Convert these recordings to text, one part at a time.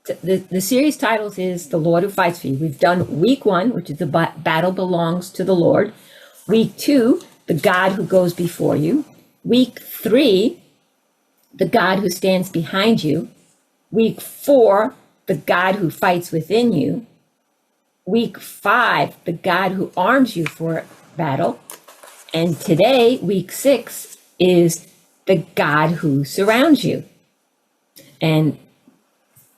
The series titles is The Lord Who Fights for You. We've done week 1, which is the battle belongs to the Lord. Week 2, the God who goes before you. Week 3, the God who stands behind you. Week 4, the God who fights within you. Week 5, the God who arms you for battle. And today, week 6, is the God who surrounds you. And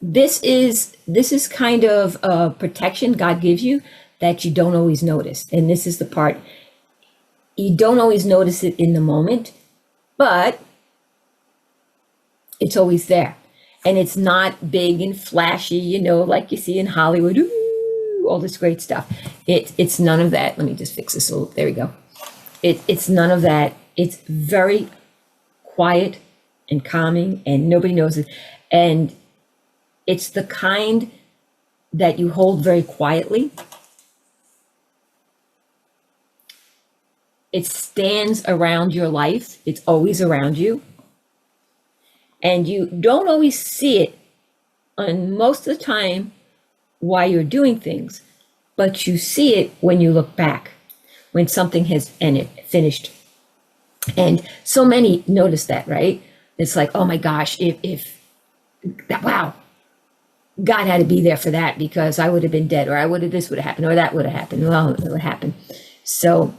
this is kind of a protection God gives you that you don't always notice. And this is the part, you don't always notice it in the moment, but it's always there. And it's not big and flashy, you know, like you see in Hollywood, ooh, all this great stuff. It's none of that. Let me just fix this a little. There we go. It's none of that. It's very quiet and calming, and nobody knows it. And it's the kind that you hold very quietly. It stands around your life. It's always around you. And you don't always see it on most of the time while you're doing things, but you see it when you look back, when something has ended, finished. And so many notice that, right? It's like, oh my gosh, if that, wow, God had to be there for that because I would have been dead, or this would have happened, or that would have happened. Well, it would happen. So,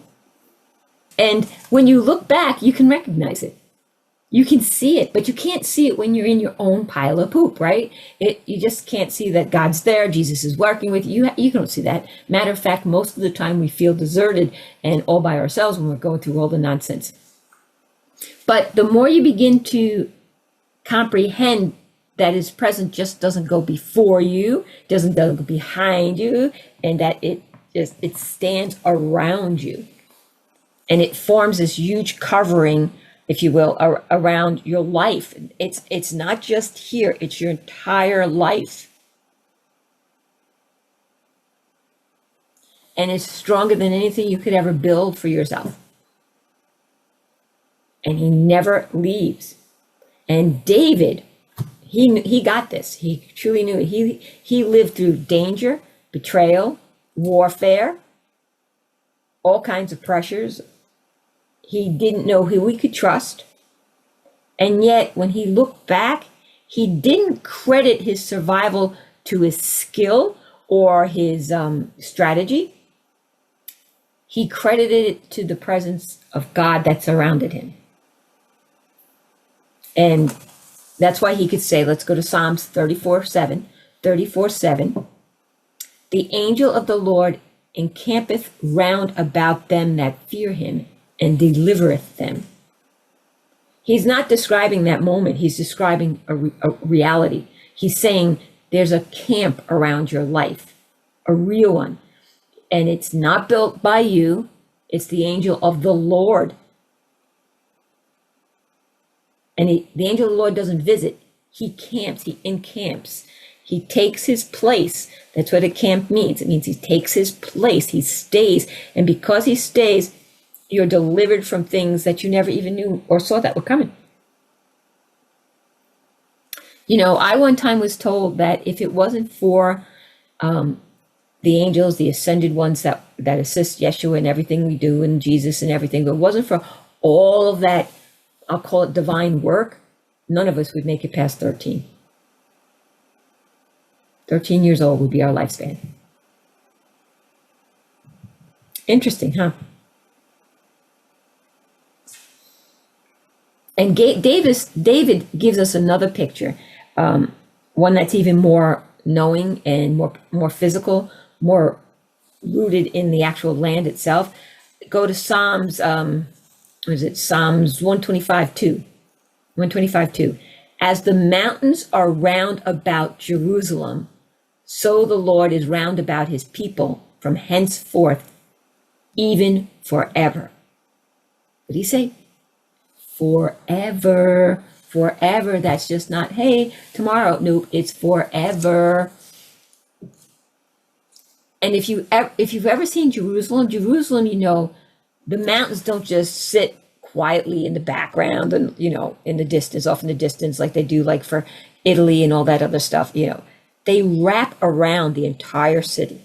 and when you look back, you can recognize it. You can see it, but you can't see it when you're in your own pile of poop, right? You just can't see that God's there, Jesus is working with you. You don't see that. Matter of fact, most of the time we feel deserted and all by ourselves when we're going through all the nonsense. But the more you begin to comprehend that His presence just doesn't go before you, doesn't go behind you, and that it stands around you. And it forms this huge covering, if you will, around your life. It's not just here, it's your entire life. And it's stronger than anything you could ever build for yourself. And He never leaves. And David, he got this. He truly knew it. He lived through danger, betrayal, warfare, all kinds of pressures. He didn't know who he could trust. And yet, when he looked back, he didn't credit his survival to his skill or his strategy. He credited it to the presence of God that surrounded him. And that's why he could say, let's go to Psalms 34:7. The angel of the Lord encampeth round about them that fear him, and delivereth them. He's not describing that moment. He's describing a reality. He's saying there's a camp around your life, a real one. And it's not built by you. It's the angel of the Lord. And the angel of the Lord doesn't visit. He camps, he encamps. He takes his place. That's what a camp means. It means he takes his place. He stays. And because he stays, you're delivered from things that you never even knew or saw that were coming. You know, I one time was told that if it wasn't for the angels, the ascended ones that assist Yeshua in everything we do, and Jesus and everything, but it wasn't for all of that, I'll call it divine work, none of us would make it past 13. 13 years old would be our lifespan. Interesting, huh? And David gives us another picture, one that's even more knowing and more physical, more rooted in the actual land itself. Go to Psalms, Psalms 125:2. 125:2. As the mountains are round about Jerusalem, so the Lord is round about his people from henceforth, even forever. What did he say? Forever. Forever. That's just not, hey, tomorrow. Nope, it's forever. And if you've ever seen Jerusalem, you know, the mountains don't just sit quietly in the background and, you know, in the distance, off in the distance, like they do like for Italy and all that other stuff. You know, They wrap around the entire city.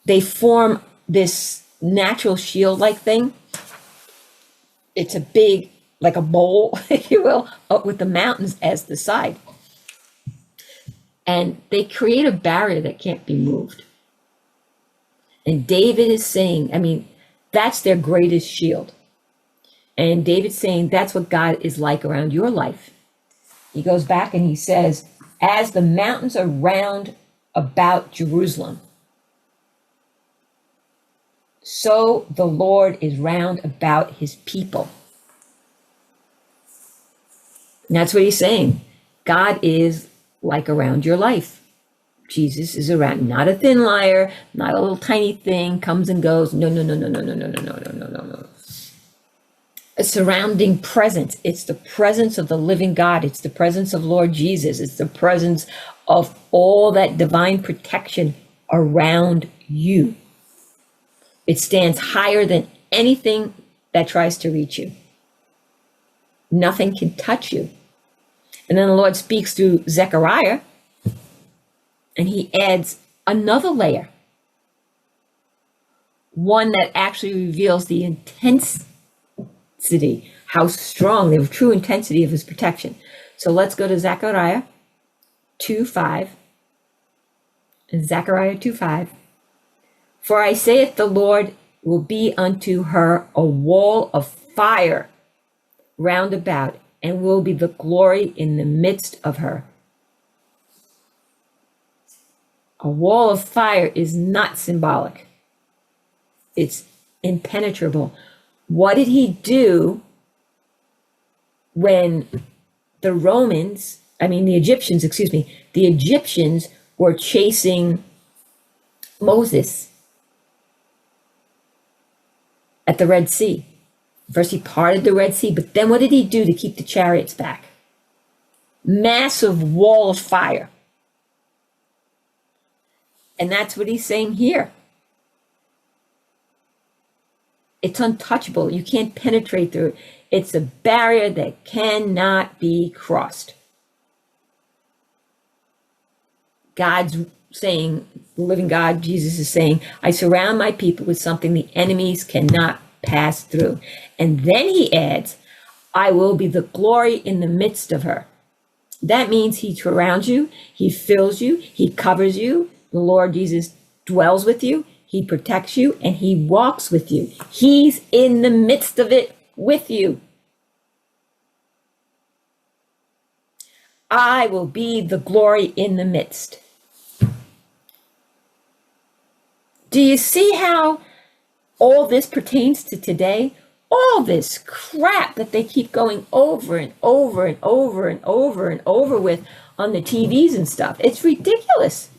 They form this natural shield-like thing. It's a big, like a bowl, if you will, with the mountains as the side. And they create a barrier that can't be moved. And David is saying, I mean, that's their greatest shield. And David's saying that's what God is like around your life. He goes back and he says, as the mountains are round about Jerusalem, so the Lord is round about his people. And that's what he's saying. God is like around your life. Jesus is around, not a thin liar, not a little tiny thing, comes and goes. No. A surrounding presence. It's the presence of the living God. It's the presence of Lord Jesus. It's the presence of all that divine protection around you. It stands higher than anything that tries to reach you. Nothing can touch you. And then the Lord speaks through Zechariah, and he adds another layer, one that actually reveals the intensity, how strong, the true intensity of his protection. So let's go to Zechariah 2:5. Zechariah 2:5. For I saith the Lord will be unto her a wall of fire round about, and will be the glory in the midst of her. A wall of fire is not symbolic. It's impenetrable. What did he do when the Egyptians were chasing Moses at the Red Sea? First, he parted the Red Sea, but then what did he do to keep the chariots back? Massive wall of fire. And that's what he's saying here. It's untouchable. You can't penetrate through it. It's a barrier that cannot be crossed. God's saying, the living God, Jesus is saying, I surround my people with something the enemies cannot pass through. And then he adds, I will be the glory in the midst of her. That means he surrounds you, he fills you, he covers you. The Lord Jesus dwells with you, he protects you, and he walks with you. He's in the midst of it with you. I will be the glory in the midst. Do you see how all this pertains to today? All this crap that they keep going over and over and over and over and over with on the TVs and stuff. It's ridiculous.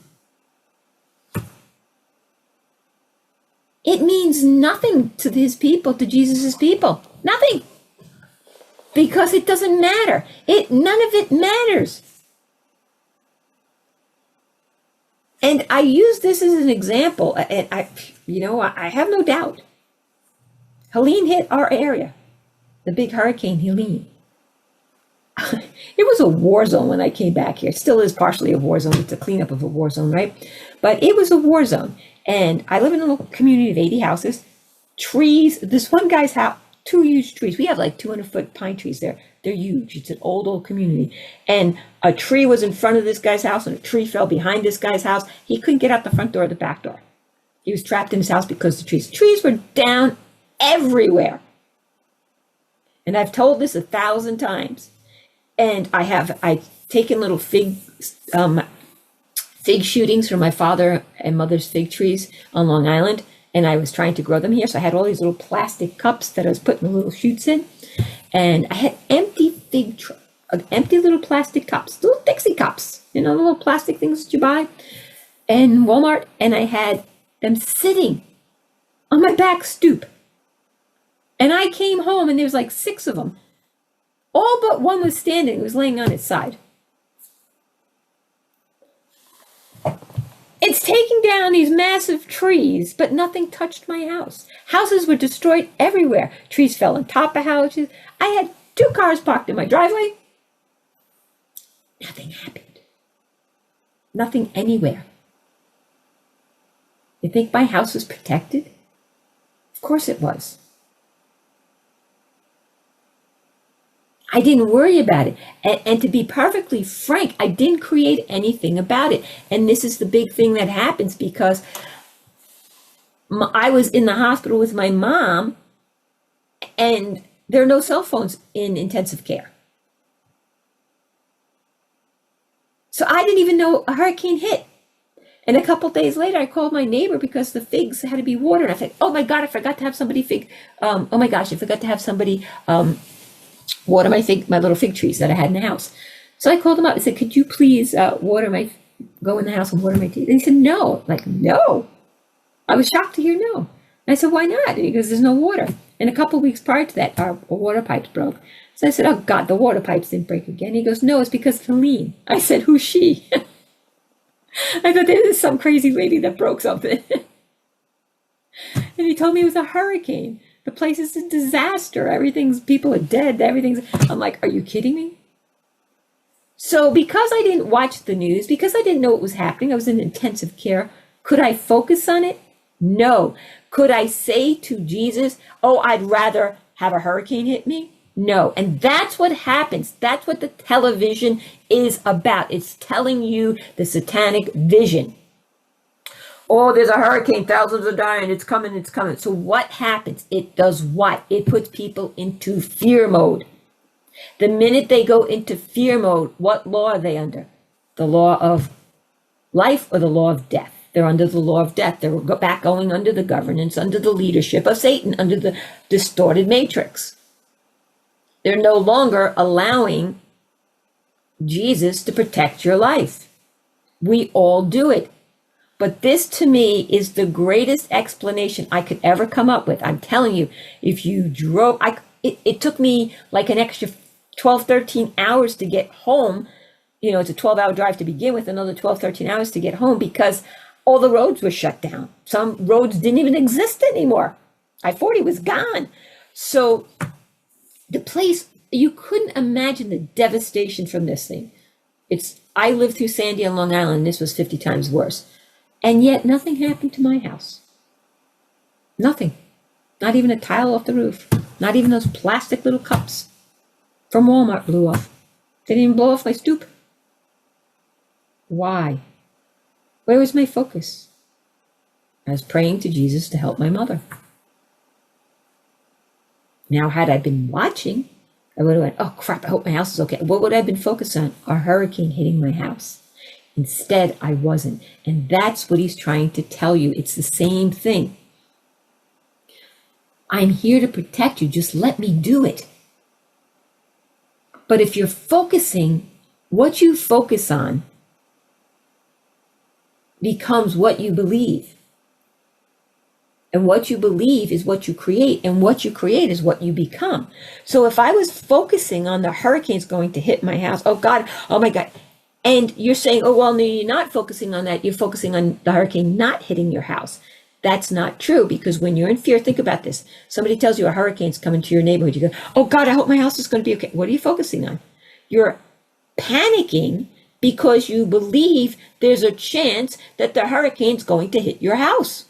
It means nothing to his people, to Jesus's people. Nothing. Because it doesn't matter. None of it matters. And I use this as an example, and I have no doubt. Helene hit our area, the big hurricane Helene. It was a war zone when I came back here. It still is partially a war zone. It's a cleanup of a war zone, right? But it was a war zone. And I live in a little community of 80 houses. Trees, this one guy's house, 2 huge trees. We have like 200-foot pine trees there. They're huge. It's an old community. And a tree was in front of this guy's house, and a tree fell behind this guy's house. He couldn't get out the front door or the back door. He was trapped in his house because the trees were down everywhere. And I've told this 1,000 times. And I've taken little fig shootings from my father and mother's fig trees on Long Island, and I was trying to grow them here. So I had all these little plastic cups that I was putting the little shoots in, and I had empty little plastic cups, little Dixie cups, the little plastic things that you buy in Walmart, and I had them sitting on my back stoop. And I came home, and there was like 6 of them. All but one was standing. It was laying on its side. It's taking down these massive trees, but nothing touched my house. Houses were destroyed everywhere. Trees fell on top of houses. I had 2 cars parked in my driveway. Nothing happened. Nothing anywhere. You think my house was protected? Of course it was. I didn't worry about it. And to be perfectly frank, I didn't create anything about it. And this is the big thing that happens because I was in the hospital with my mom, and there are no cell phones in intensive care. So I didn't even know a hurricane hit. And a couple days later, I called my neighbor because the figs had to be watered. I said, oh my God, I forgot to have somebody oh my gosh, I forgot to have somebody water my little fig trees that I had in the house. So I called him up and said, could you please go in the house and water my trees? And he said, no. I'm like, no. I was shocked to hear no. And I said, why not? And he goes, there's no water. And a couple of weeks prior to that, our water pipes broke. So I said, oh God, the water pipes didn't break again. He goes, no, it's because of Helene. I said, who's she? I thought this is some crazy lady that broke something. And he told me it was a hurricane. The place is a disaster. People are dead. I'm like, are you kidding me? So because I didn't watch the news, because I didn't know what was happening, I was in intensive care. Could I focus on it? No. Could I say to Jesus, oh, I'd rather have a hurricane hit me? No. And that's what happens. That's what the television is about. It's telling you the satanic vision. Oh, there's a hurricane, thousands are dying, it's coming, it's coming. So what happens? It does what? It puts people into fear mode. The minute they go into fear mode, what law are they under? The law of life or the law of death? They're under the law of death. They're back going under the governance, under the leadership of Satan, under the distorted matrix. They're no longer allowing Jesus to protect your life. We all do it. But this to me is the greatest explanation I could ever come up with. I'm telling you, if you drove, it took me like an extra 12, 13 hours to get home. You know, it's a 12-hour drive to begin with, another 12, 13 hours to get home because all the roads were shut down. Some roads didn't even exist anymore. I-40 was gone. So the place, you couldn't imagine the devastation from this thing. I lived through Sandy on Long Island. This was 50 times worse. And yet nothing happened to my house. Nothing. Not even a tile off the roof. Not even those plastic little cups from Walmart blew off. They didn't even blow off my stoop. Why? Where was my focus? I was praying to Jesus to help my mother. Now, had I been watching, I would have went, oh crap, I hope my house is okay. What would I have been focused on? A hurricane hitting my house. Instead, I wasn't. And that's what he's trying to tell you. It's the same thing. I'm here to protect you. Just let me do it. But if you're focusing, what you focus on becomes what you believe. And what you believe is what you create. And what you create is what you become. So if I was focusing on the hurricanes going to hit my house, oh God, oh my God. And you're saying, oh, well, no, you're not focusing on that. You're focusing on the hurricane not hitting your house. That's not true, because when you're in fear, think about this. Somebody tells you a hurricane's coming to your neighborhood. You go, oh God, I hope my house is going to be okay. What are you focusing on? You're panicking because you believe there's a chance that the hurricane's going to hit your house.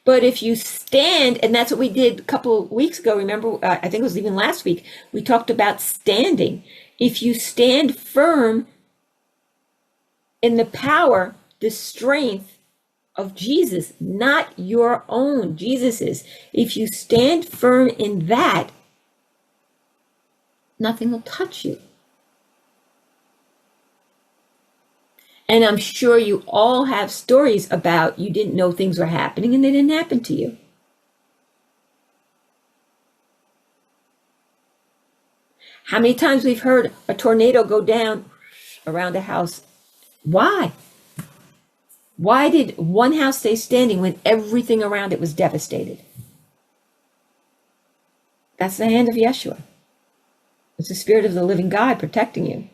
But if you stand, and that's what we did a couple of weeks ago, remember, I think it was even last week, we talked about standing. If you stand firm in the power, the strength of Jesus, not your own, Jesus's, if you stand firm in that, nothing will touch you. And I'm sure you all have stories about you didn't know things were happening and they didn't happen to you. How many times we've heard a tornado go down around a house? Why? Why did one house stay standing when everything around it was devastated? That's the hand of Yeshua. It's the Spirit of the living God protecting you.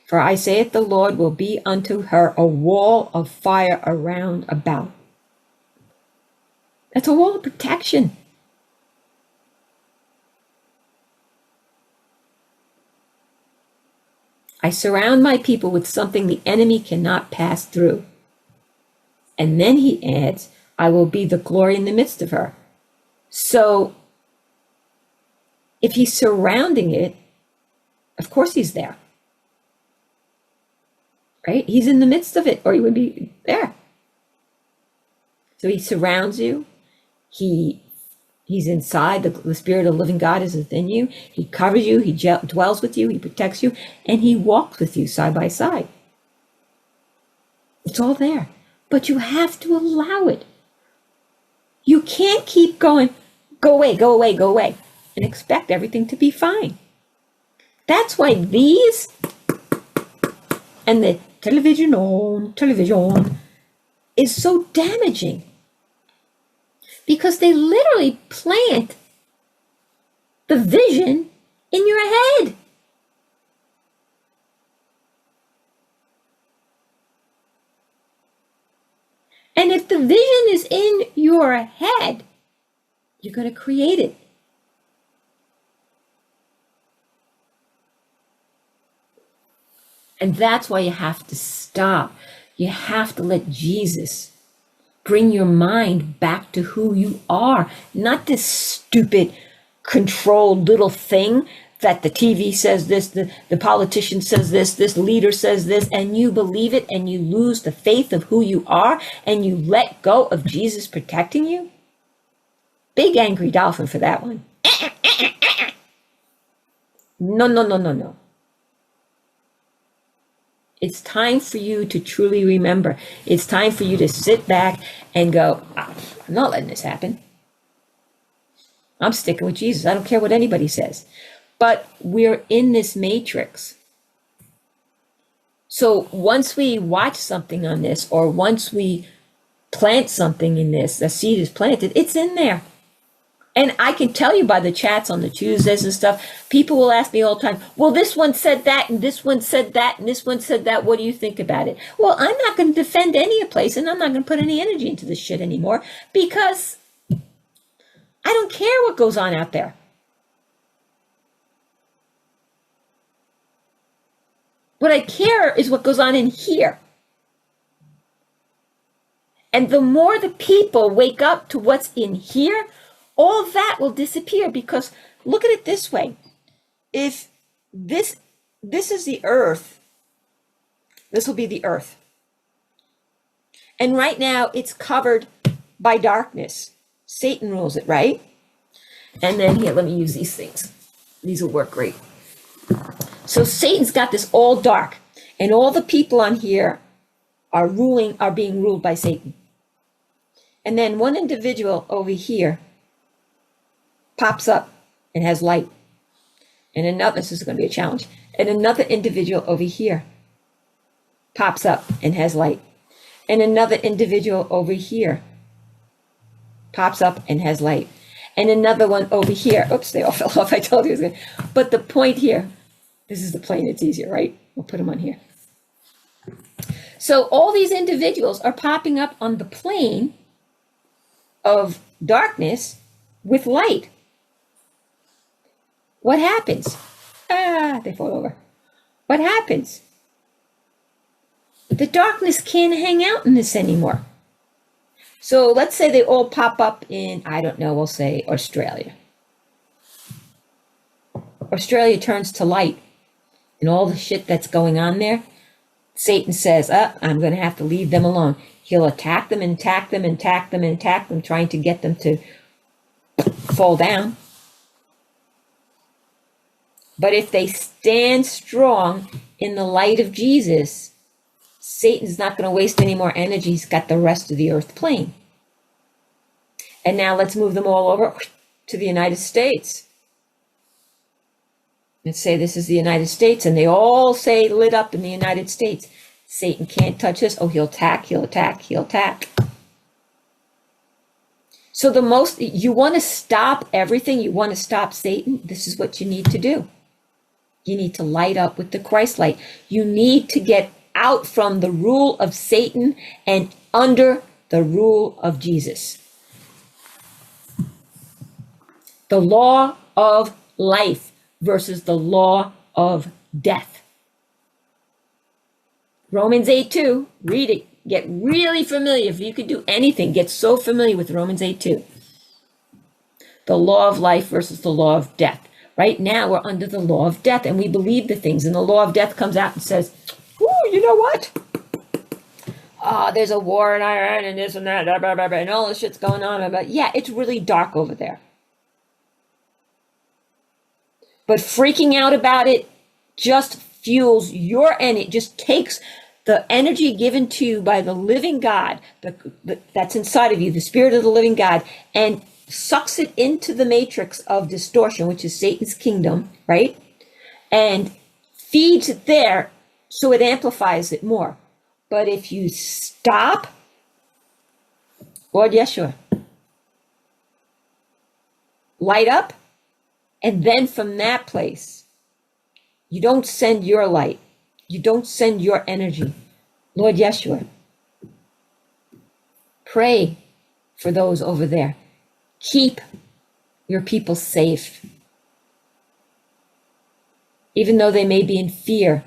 For I saith, the Lord will be unto her a wall of fire around about. That's a wall of protection. I surround my people with something the enemy cannot pass through. And then he adds, I will be the glory in the midst of her. So if he's surrounding it, of course he's there. Right? He's in the midst of it, or he would be there. So he surrounds you. He's inside. The Spirit of the living God is within you. He covers you. He dwells with you. He protects you. And he walks with you side by side. It's all there. But you have to allow it. You can't keep going, go away, go away, go away, and expect everything to be fine. That's why these and the television is so damaging. Because they literally plant the vision in your head. And if the vision is in your head, you're going to create it. And that's why you have to stop. You have to let Jesus bring your mind back to who you are, not this stupid, controlled little thing that the TV says this, the politician says this leader says this, and you believe it and you lose the faith of who you are and you let go of Jesus protecting you. Big angry dolphin for that one. No. It's time for you to truly remember. It's time for you to sit back and go, I'm not letting this happen. I'm sticking with Jesus. I don't care what anybody says. But we're in this matrix. So once we watch something on this, or once we plant something in this, the seed is planted, it's in there. And I can tell you by the chats on the Tuesdays and stuff, people will ask me all the time, well, this one said that, and this one said that, and this one said that. What do you think about it? Well, I'm not going to defend any place, and I'm not going to put any energy into this shit anymore, because I don't care what goes on out there. What I care is what goes on in here. And the more the people wake up to what's in here, all that will disappear. Because look at it this way. If this is the earth, this will be the earth. And right now it's covered by darkness. Satan rules it, right? And then here, let me use these things. These will work great. So Satan's got this all dark, and all the people on here are being ruled by Satan. And then one individual over here pops up and has light. And another, this is going to be a challenge, and another individual over here pops up and has light. And another individual over here pops up and has light. And another one over here, oops, they all fell off, I told you it was good. But the point here, this is the plane, it's easier, right? We'll put them on here. So all these individuals are popping up on the plane of darkness with light. What happens? They fall over. What happens? The darkness can't hang out in this anymore. So let's say they all pop up in, I don't know, we'll say Australia. Australia turns to light, and all the shit that's going on there, Satan says, I'm going to have to leave them alone. He'll attack them, trying to get them to fall down. But if they stand strong in the light of Jesus, Satan's not going to waste any more energy. He's got the rest of the earth plane. And now let's move them all over to the United States. Let's say this is the United States, and they all say lit up in the United States. Satan can't touch us. Oh, he'll attack. So you want to stop everything. You want to stop Satan. This is what you need to do. You need to light up with the Christ light. You need to get out from the rule of Satan and under the rule of Jesus. The law of life versus the law of death. Romans 8:2, read it. Get really familiar. If you could do anything, get so familiar with Romans 8:2. The law of life versus the law of death. Right now, we're under the law of death, and we believe the things. And the law of death comes out and says, "Oh, you know what? There's a war in Iran and this and that, blah, blah, blah, blah, and all this shit's going on." But yeah, it's really dark over there. But freaking out about it just fuels your energy. It just takes the energy given to you by the living God that's inside of you, the spirit of the living God, and sucks it into the matrix of distortion, which is Satan's kingdom, right? And feeds it there so it amplifies it more. But if you stop, Lord Yeshua, light up, and then from that place, you don't send your light. You don't send your energy. Lord Yeshua, pray for those over there. Keep your people safe. Even though they may be in fear.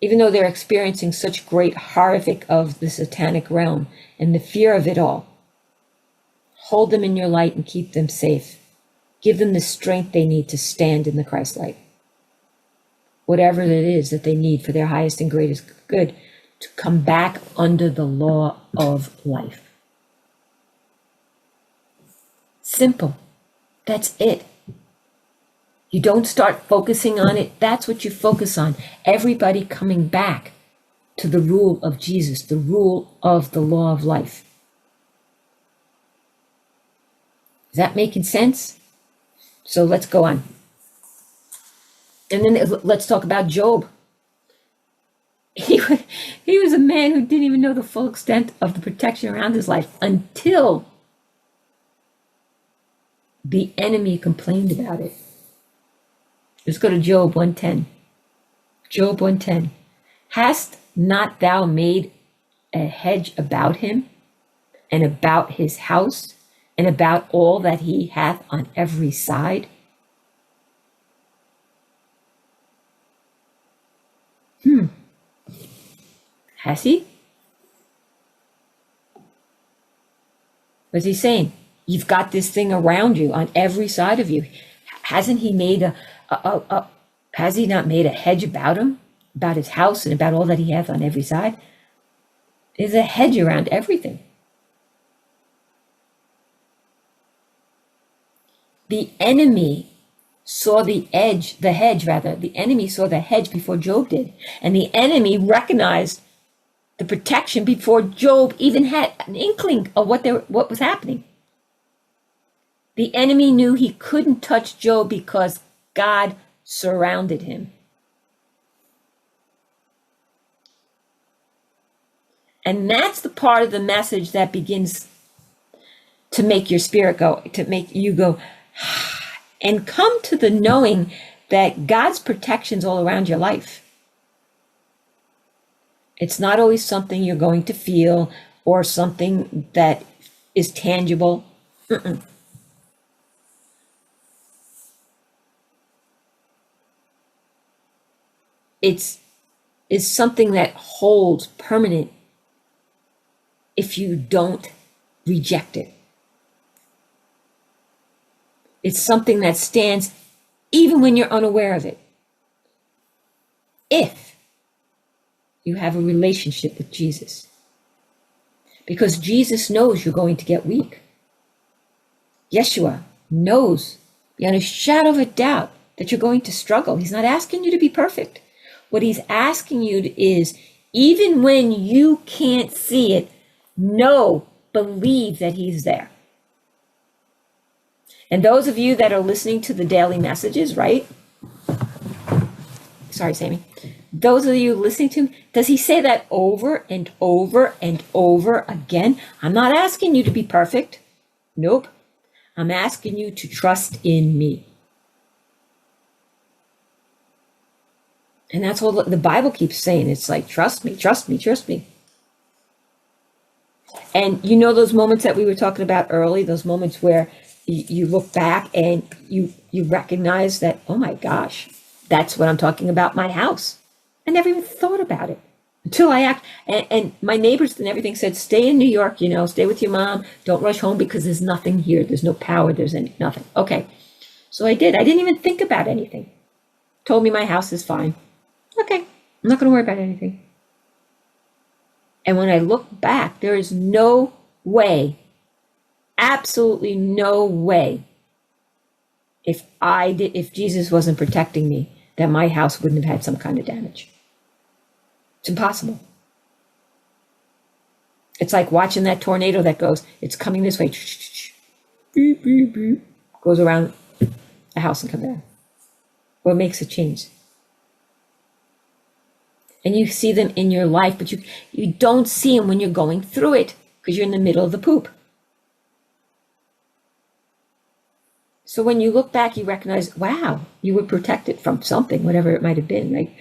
Even though they're experiencing such great horrific of the satanic realm and the fear of it all. Hold them in your light and keep them safe. Give them the strength they need to stand in the Christ light. Whatever it is that they need for their highest and greatest good, to come back under the law of life. Simple. That's it. You don't start focusing on it. That's what you focus on. Everybody coming back to the rule of Jesus, the rule of the law of life. Is that making sense? So let's go on. And then let's talk about Job. He was a man who didn't even know the full extent of the protection around his life until the enemy complained about it. Let's go to Job 1:10. Job 1:10. Hast not thou made a hedge about him, and about his house, and about all that he hath on every side? Has he? What's he saying? You've got this thing around you on every side of you. Hasn't he made has he not made a hedge about him, about his house, and about all that he hath on every side? There's a hedge around everything. The enemy saw the hedge saw the hedge before Job did. And the enemy recognized the protection before Job even had an inkling of what was happening. The enemy knew he couldn't touch Job because God surrounded him. And that's the part of the message that begins to make your spirit go, to make you go, and come to the knowing that God's protection's all around your life. It's not always something you're going to feel or something that is tangible. It's something that holds permanent if you don't reject it. It's something that stands even when you're unaware of it. If you have a relationship with Jesus. Because Jesus knows you're going to get weak. Yeshua knows beyond a shadow of a doubt that you're going to struggle. He's not asking you to be perfect. What he's asking you is, even when you can't see it, believe that he's there. And those of you that are listening to the daily messages, right? Sorry, Sammy. Those of you listening to him, does he say that over and over and over again? I'm not asking you to be perfect. Nope. I'm asking you to trust in me. And that's all the Bible keeps saying. It's like, trust me, trust me, trust me. And you know those moments that we were talking about early, those moments where you look back and you recognize that, oh my gosh, That's what I'm talking about, my house. I never even thought about it until I act. And my neighbors and everything said, stay in New York, stay with your mom. Don't rush home because there's nothing here. There's no power. There's nothing. Okay. So I did. I didn't even think about anything. Told me my house is fine. Okay. I'm not going to worry about anything. And when I look back, there is no way, absolutely no way, if Jesus wasn't protecting me, that my house wouldn't have had some kind of damage. It's impossible. It's like watching that tornado that goes, it's coming this way, beep, beep, beep, goes around a house and comes down. What makes a change? And you see them in your life, but you don't see them when you're going through it because you're in the middle of the poop. So when you look back, you recognize, wow, you were protected from something, whatever it might have been. Like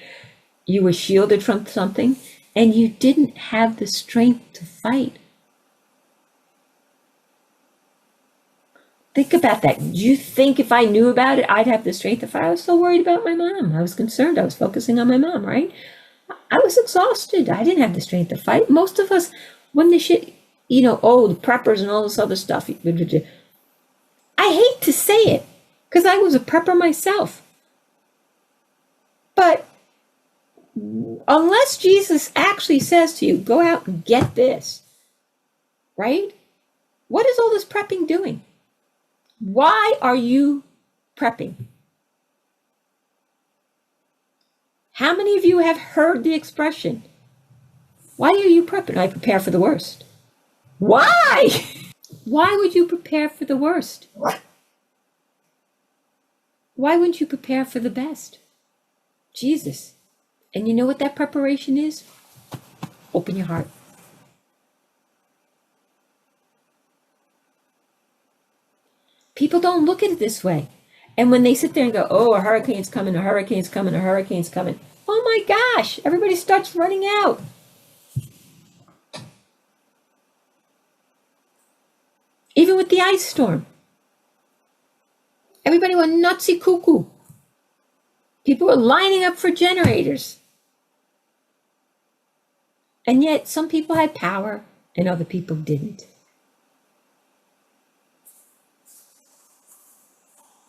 you were shielded from something and you didn't have the strength to fight. Think about that. Do you think if I knew about it, I'd have the strength to fight? I was so worried about my mom. I was concerned. I was focusing on my mom, right? I was exhausted. I didn't have the strength to fight. Most of us, when the shit, the preppers and all this other stuff. I hate to say it because I was a prepper myself. But unless Jesus actually says to you, go out and get this, right? What is all this prepping doing? Why are you prepping? How many of you have heard the expression, why are you prepping? I prepare for the worst. Why? Why would you prepare for the worst? Why wouldn't you prepare for the best? Jesus. And you know what that preparation is? Open your heart. People don't look at it this way. And when they sit there and go, oh, a hurricane's coming, a hurricane's coming, a hurricane's coming. Oh my gosh, everybody starts running out. Even with the ice storm. Everybody went nutsy cuckoo. People were lining up for generators. And yet some people had power and other people didn't.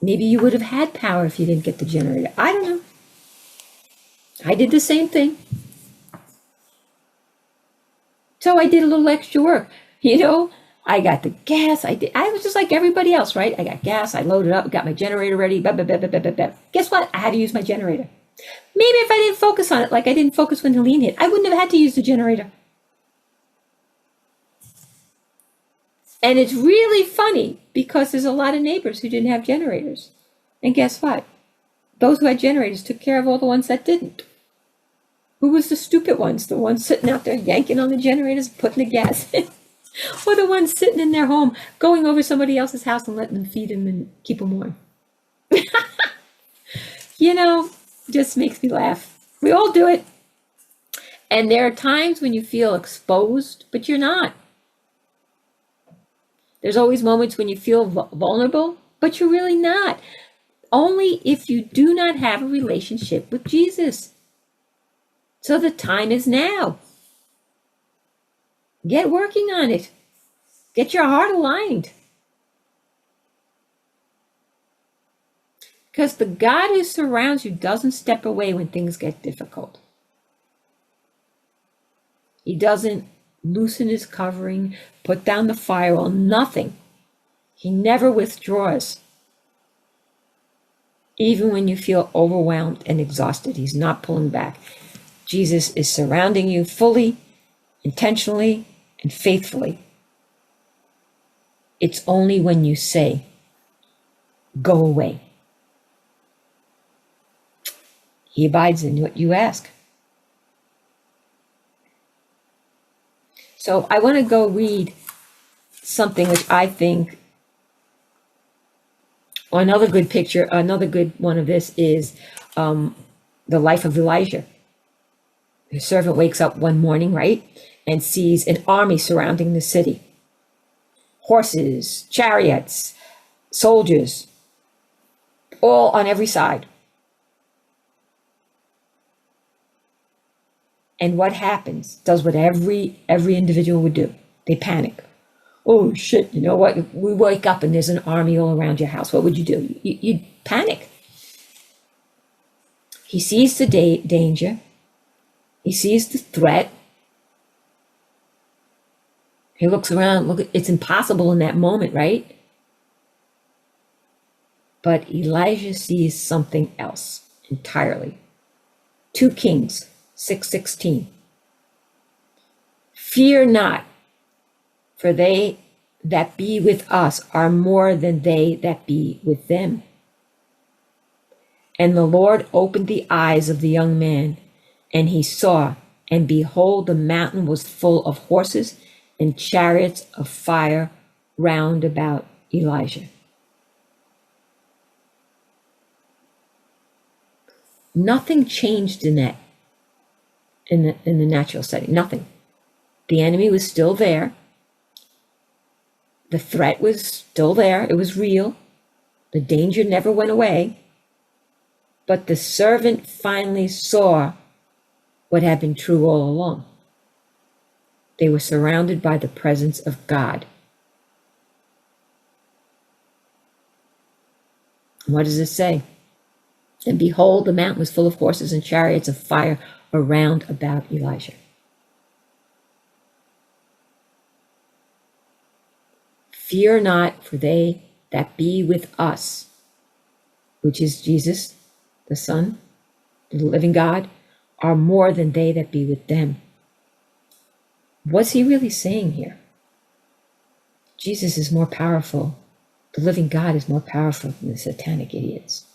Maybe you would have had power if you didn't get the generator. I don't know. I did the same thing. So I did a little extra work. I got the gas. I was just like everybody else, right? I got gas. I loaded up, got my generator ready. Blah, blah, blah, blah, blah, blah. Guess what? I had to use my generator. Maybe if I didn't focus on it like I didn't focus when Helene hit, I wouldn't have had to use the generator. And it's really funny because there's a lot of neighbors who didn't have generators. And guess what? Those who had generators took care of all the ones that didn't. Who was the stupid ones? The ones sitting out there yanking on the generators, putting the gas in. Or the ones sitting in their home, going over somebody else's house and letting them feed them and keep them warm. Just makes me laugh. We all do it. And there are times when you feel exposed, but you're not. There's always moments when you feel vulnerable, but you're really not. Only if you do not have a relationship with Jesus. So the time is now. Get working on it. Get your heart aligned. Because the God who surrounds you doesn't step away when things get difficult. He doesn't loosen his covering, put down the firewall, nothing. He never withdraws. Even when you feel overwhelmed and exhausted, he's not pulling back. Jesus is surrounding you fully, intentionally, and faithfully. It's only when you say, go away. He abides in what you ask. So I want to go read something which I think, another good picture, another good one of this is the life of Elijah. The servant wakes up one morning, right, and sees an army surrounding the city. Horses, chariots, soldiers, all on every side. And what happens? Does what every individual would do. They panic. Oh shit, you know what? If we wake up and there's an army all around your house, what would you do? You'd panic. He sees the danger. He sees the threat. He looks around. Look, it's impossible in that moment, right? But Elijah sees something else entirely. 2 Kings 6:16. Fear not, for they that be with us are more than they that be with them. And the Lord opened the eyes of the young man, and he saw, and behold, the mountain was full of horses and chariots of fire round about Elijah. Nothing changed in that, in the natural setting. Nothing. The enemy was still there. The threat was still there. It was real. The danger never went away. But the servant finally saw what had been true all along. They were surrounded by the presence of God. What does it say? And behold, the mountain was full of horses and chariots of fire around about Elijah. Fear not, for they that be with us, which is Jesus, the Son, the living God, are more than they that be with them. What's he really saying here? Jesus is more powerful. The living God is more powerful than the satanic idiots.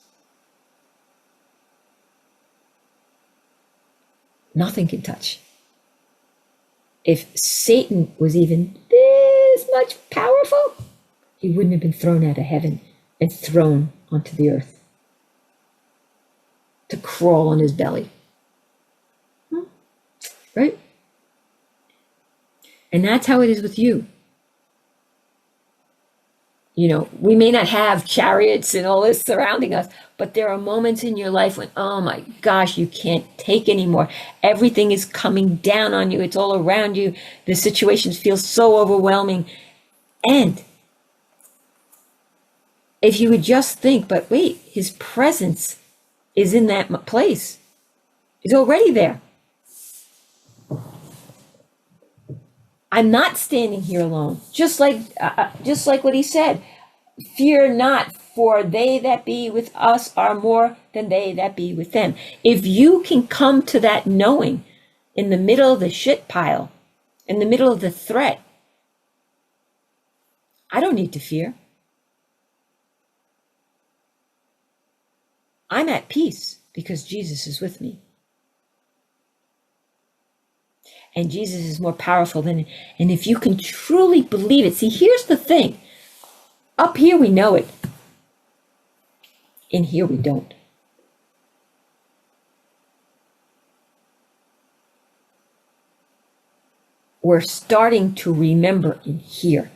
Nothing can touch. If Satan was even this much powerful, he wouldn't have been thrown out of heaven and thrown onto the earth to crawl on his belly. Right? And that's how it is with you. You know, we may not have chariots and all this surrounding us, but there are moments in your life when, oh my gosh, you can't take anymore. Everything is coming down on you. It's all around you. The situations feel so overwhelming. And if you would just think, but wait, his presence is in that place. He's already there. I'm not standing here alone. Just like what he said, fear not, for they that be with us are more than they that be with them. If you can come to that knowing in the middle of the shit pile, in the middle of the threat, I don't need to fear. I'm at peace because Jesus is with me. And Jesus is more powerful than, and if you can truly believe it, see, here's the thing. Up here we know it. In here we don't. We're starting to remember in here.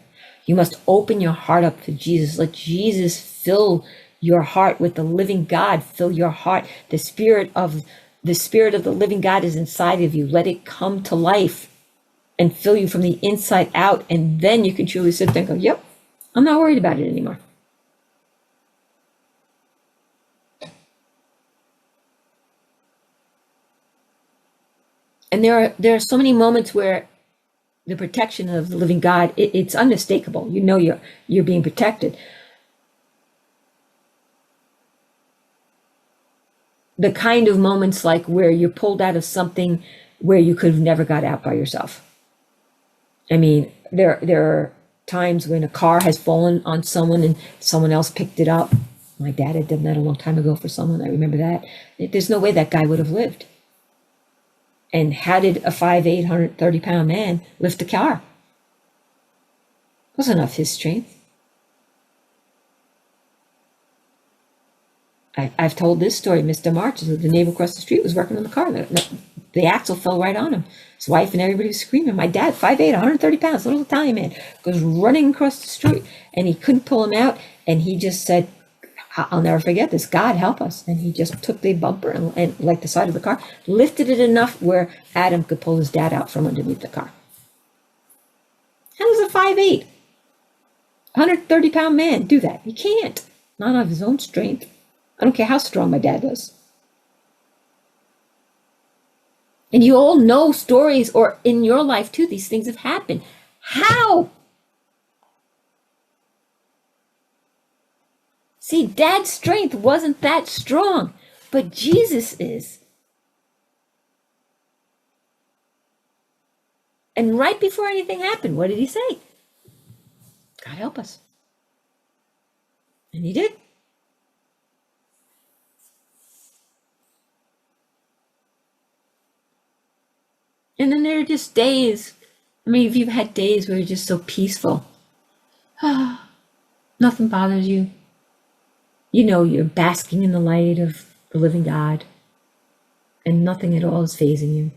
You must open your heart up to Jesus. Let Jesus fill your heart with the living God. Fill your heart. The spirit of the living God is inside of you. Let it come to life and fill you from the inside out. And then you can truly sit there and go, yep, I'm not worried about it anymore. And there are so many moments where the protection of the living God, it's unmistakable. You know you're being protected. The kind of moments like where you're pulled out of something where you could have never got out by yourself. I mean, there are times when a car has fallen on someone and someone else picked it up. My dad had done that a long time ago for someone. I remember that. There's no way that guy would have lived. And how did a 5'8", 130-pound man lift a car? It wasn't enough his strength. I've told this story. Mr. March, the neighbor across the street, was working on the car. The axle fell right on him. His wife and everybody was screaming. My dad, 5'8", 130 pounds, little Italian man, goes running across the street, and he couldn't pull him out. And he just said, I'll never forget this. God help us. And he just took the bumper and like the side of the car, lifted it enough where Adam could pull his dad out from underneath the car. How does a 5'8", 130-pound man do that? He can't. Not of his own strength. I don't care how strong my dad was. And you all know stories, or in your life too, these things have happened. How? See, Dad's strength wasn't that strong, but Jesus is. And right before anything happened, what did he say? God help us. And he did. And then there are just days. I mean, if you've had days where you're just so peaceful, nothing bothers you. You know you're basking in the light of the living God, and nothing at all is fazing you.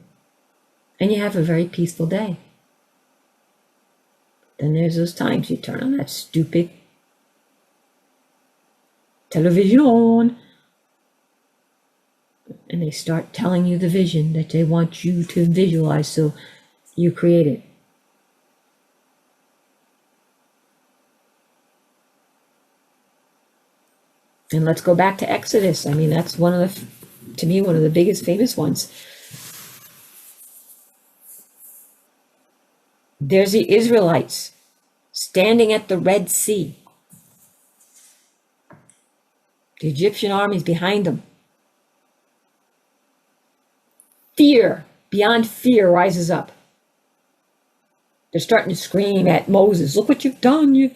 And you have a very peaceful day. Then there's those times you turn on that stupid television, and they start telling you the vision that they want you to visualize, so you create it. And let's go back to Exodus. I mean, that's one of the, to me, one of the biggest famous ones. There's the Israelites standing at the Red Sea. The Egyptian army's behind them. Fear, beyond fear, rises up. They're starting to scream at Moses, "Look what you've done! You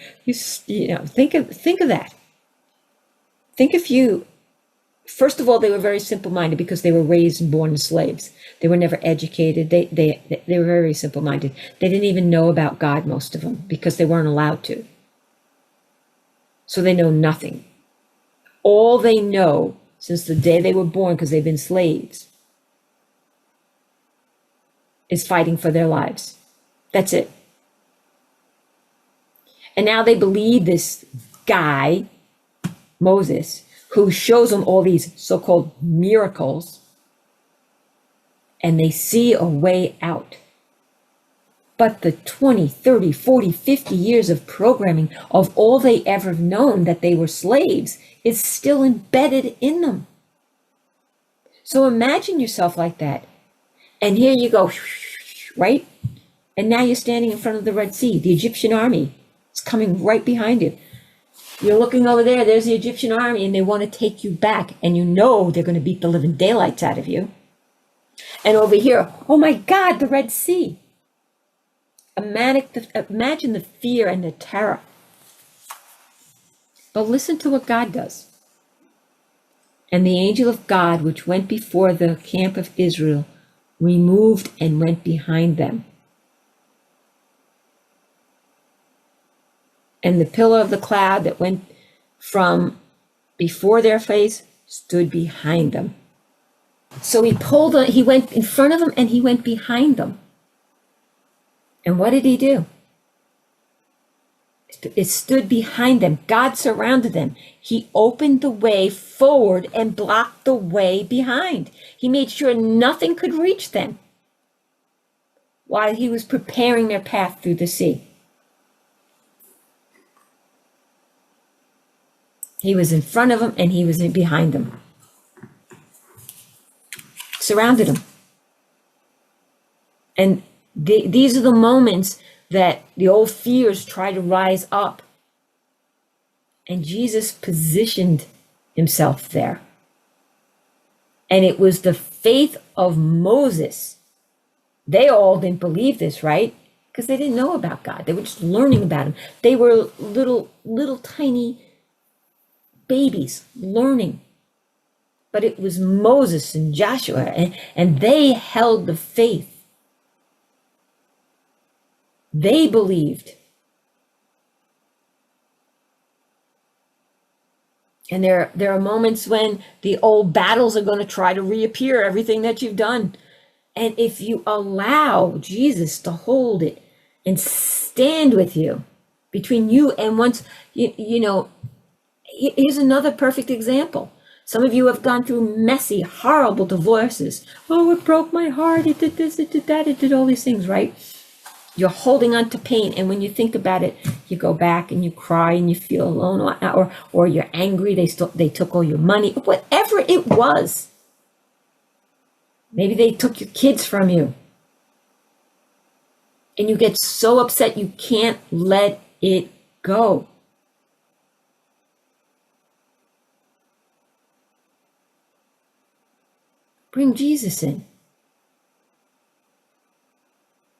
know, think of that. Think if you, first of all, they were very simple-minded because they were raised and born as slaves. They were never educated. They were very simple-minded. They didn't even know about God, most of them, because they weren't allowed to. So they know nothing. All they know since the day they were born, because they've been slaves, is fighting for their lives. That's it. And now they believe this guy, Moses, who shows them all these so-called miracles, and they see a way out. But the 20, 30, 40, 50 years of programming of all they ever known that they were slaves is still embedded in them. So imagine yourself like that. And here you go, right? And now you're standing in front of the Red Sea. The Egyptian army is coming right behind you. You're looking over there, there's the Egyptian army, and they want to take you back. And you know they're going to beat the living daylights out of you. And over here, oh my God, the Red Sea. Imagine the fear and the terror. But listen to what God does. And the angel of God, which went before the camp of Israel, removed and went behind them. And the pillar of the cloud that went from before their face stood behind them. So he went in front of them and he went behind them. And what did he do? It stood behind them. God surrounded them. He opened the way forward and blocked the way behind. He made sure nothing could reach them while he was preparing their path through the sea. He was in front of them and he was behind them. Surrounded them. And these are the moments that the old fears try to rise up. And Jesus positioned himself there. And it was the faith of Moses. They all didn't believe this, right? Because they didn't know about God. They were just learning about him. They were little tiny babies learning. But it was Moses and Joshua, and they held the faith. They believed. And there are moments when the old battles are going to try to reappear, everything that you've done. And if you allow Jesus to hold it and stand with you, between you and once, you know, Here's another perfect example. Some of you have gone through messy, horrible divorces. Oh, it broke my heart. It did this, it did that, it did all these things, right? You're holding on to pain. And when you think about it, you go back and you cry and you feel alone, or you're angry. They took all your money, whatever it was. Maybe they took your kids from you. And you get so upset you can't let it go. Bring Jesus in.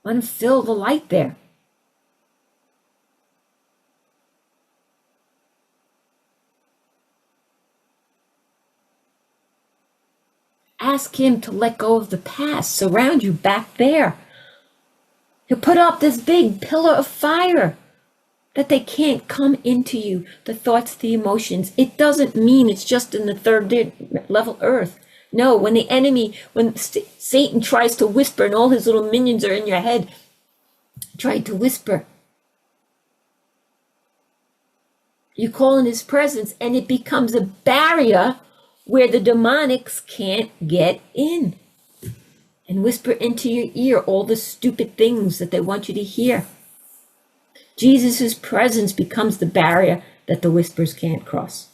Let him fill the light there. Ask him to let go of the past. Surround you back there. He'll put up this big pillar of fire that they can't come into you. The thoughts, the emotions. It doesn't mean it's just in the third level earth. No, when Satan tries to whisper and all his little minions are in your head, trying to whisper, you call in his presence and it becomes a barrier where the demonics can't get in and whisper into your ear all the stupid things that they want you to hear. Jesus' presence becomes the barrier that the whispers can't cross.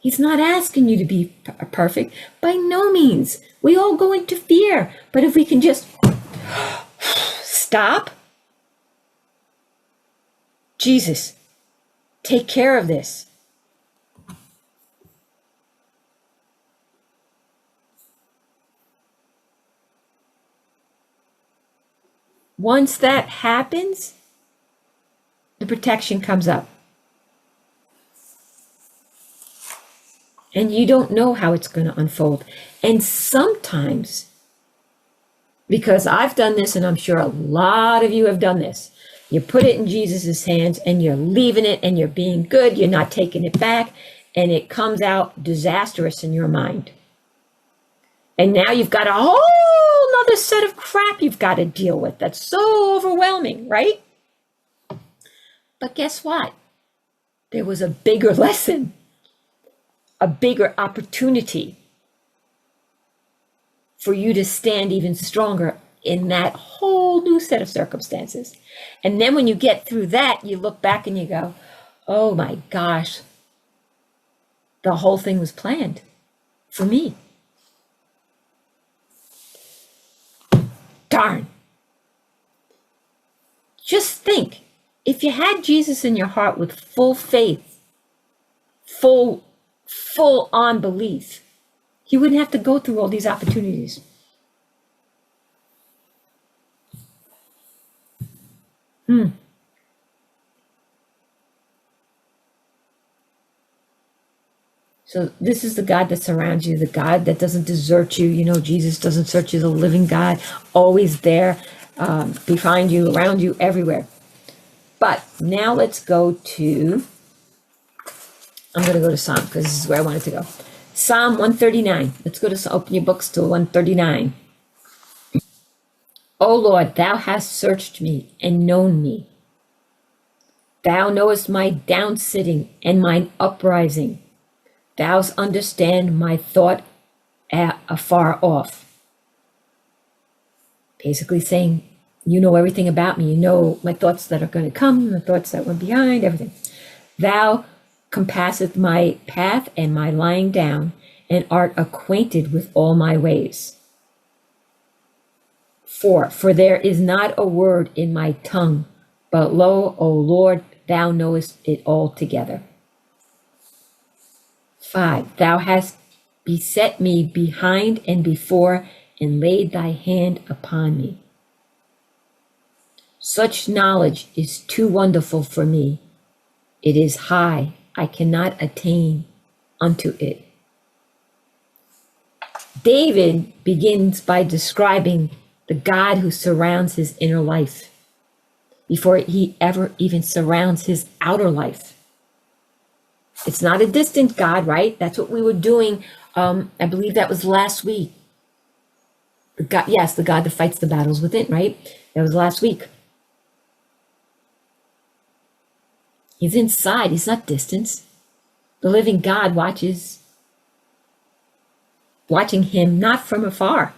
He's not asking you to be perfect. By no means. We all go into fear. But if we can just stop. Jesus, take care of this. Once that happens, the protection comes up. And you don't know how it's going to unfold. And sometimes, because I've done this, and I'm sure a lot of you have done this, you put it in Jesus's hands and you're leaving it and you're being good. You're not taking it back. And it comes out disastrous in your mind. And now you've got a whole other set of crap you've got to deal with. That's so overwhelming, right? But guess what? There was a bigger lesson, a bigger opportunity for you to stand even stronger in that whole new set of circumstances. And then when you get through that, you look back and you go, oh my gosh, the whole thing was planned for me. Darn. Just think, if you had Jesus in your heart with full faith, full on belief, you wouldn't have to go through all these opportunities. So this is the God that surrounds you, the God that doesn't desert you. You know, Jesus doesn't desert you, the living God, always there, behind you, around you, everywhere. But now let's go to, I'm going to go to Psalm, because this is where I wanted to go. Psalm 139. Let's go to, open your books to 139. O Lord, thou hast searched me and known me. Thou knowest my downsitting and mine uprising. Thou understand my thought afar off. Basically saying, you know everything about me. You know my thoughts that are going to come, the thoughts that went behind, everything. Thou compasseth my path and my lying down, and art acquainted with all my ways. 4, for there is not a word in my tongue, but lo, O Lord, thou knowest it altogether. 5, thou hast beset me behind and before, and laid thy hand upon me. Such knowledge is too wonderful for me. It is high, I cannot attain unto it. David begins by describing the God who surrounds his inner life before he ever even surrounds his outer life. It's not a distant God, right? That's what we were doing. I believe that was last week. God, yes, the God that fights the battles within, right? That was last week. He's inside. He's not distance. The living God watching him not from afar.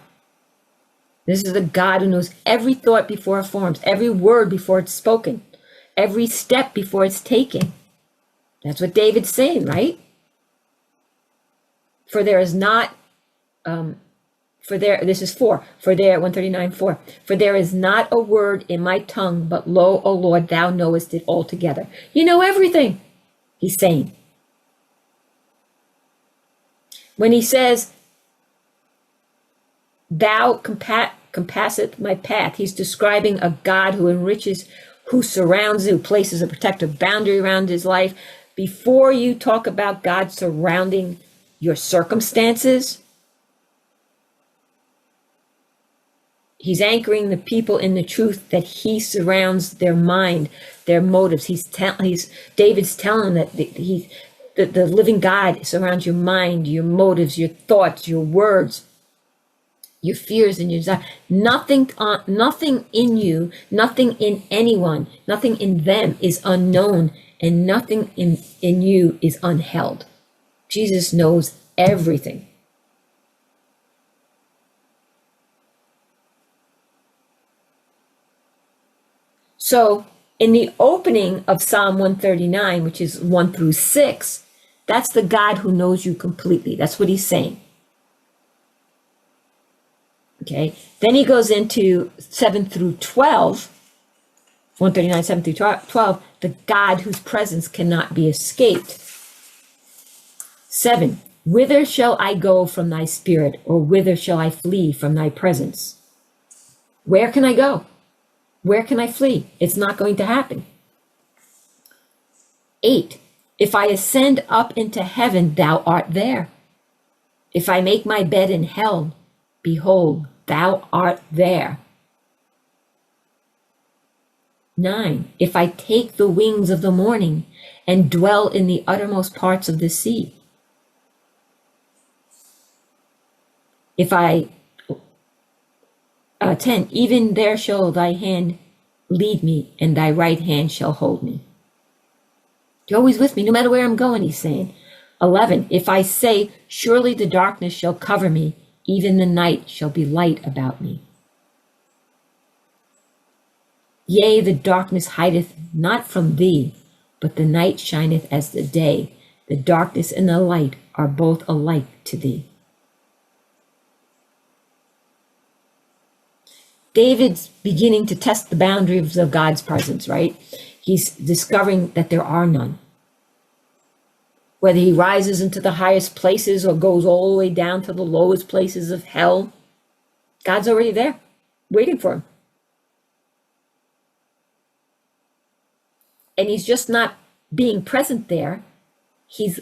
This is the God who knows every thought before it forms, every word before it's spoken, every step before it's taken. That's what David's saying, right? For there is not, this is 4, for there, 139, 4, for there is not a word in my tongue, but lo, O Lord, thou knowest it altogether. You know everything, he's saying. When he says, thou compasseth my path, he's describing a God who enriches, who surrounds, who places a protective boundary around his life. Before you talk about God surrounding your circumstances, he's anchoring the people in the truth that he surrounds their mind, their motives. David's telling that the living God surrounds your mind, your motives, your thoughts, your words, your fears and your desires. Nothing in you, nothing in anyone, nothing in them is unknown, and nothing in you is unheld. Jesus knows everything. So in the opening of Psalm 139, which is 1 through 6, that's the God who knows you completely. That's what he's saying. Okay. Then he goes into 7 through 12, 139, 7 through 12, the God whose presence cannot be escaped. 7, whither shall I go from thy spirit, or whither shall I flee from thy presence? Where can I go? Where can I flee? It's not going to happen. 8, if I ascend up into heaven, thou art there. If I make my bed in hell, behold, thou art there. 9, if I take the wings of the morning and dwell in the uttermost parts of the sea. If I, 10, even there shall thy hand lead me, and thy right hand shall hold me. You're always with me, no matter where I'm going, he's saying. 11, if I say, surely the darkness shall cover me, even the night shall be light about me. Yea, the darkness hideth not from thee, but the night shineth as the day. The darkness and the light are both alike to thee. David's beginning to test the boundaries of God's presence, right? He's discovering that there are none. Whether he rises into the highest places or goes all the way down to the lowest places of hell, God's already there, waiting for him. And he's just not being present there. He's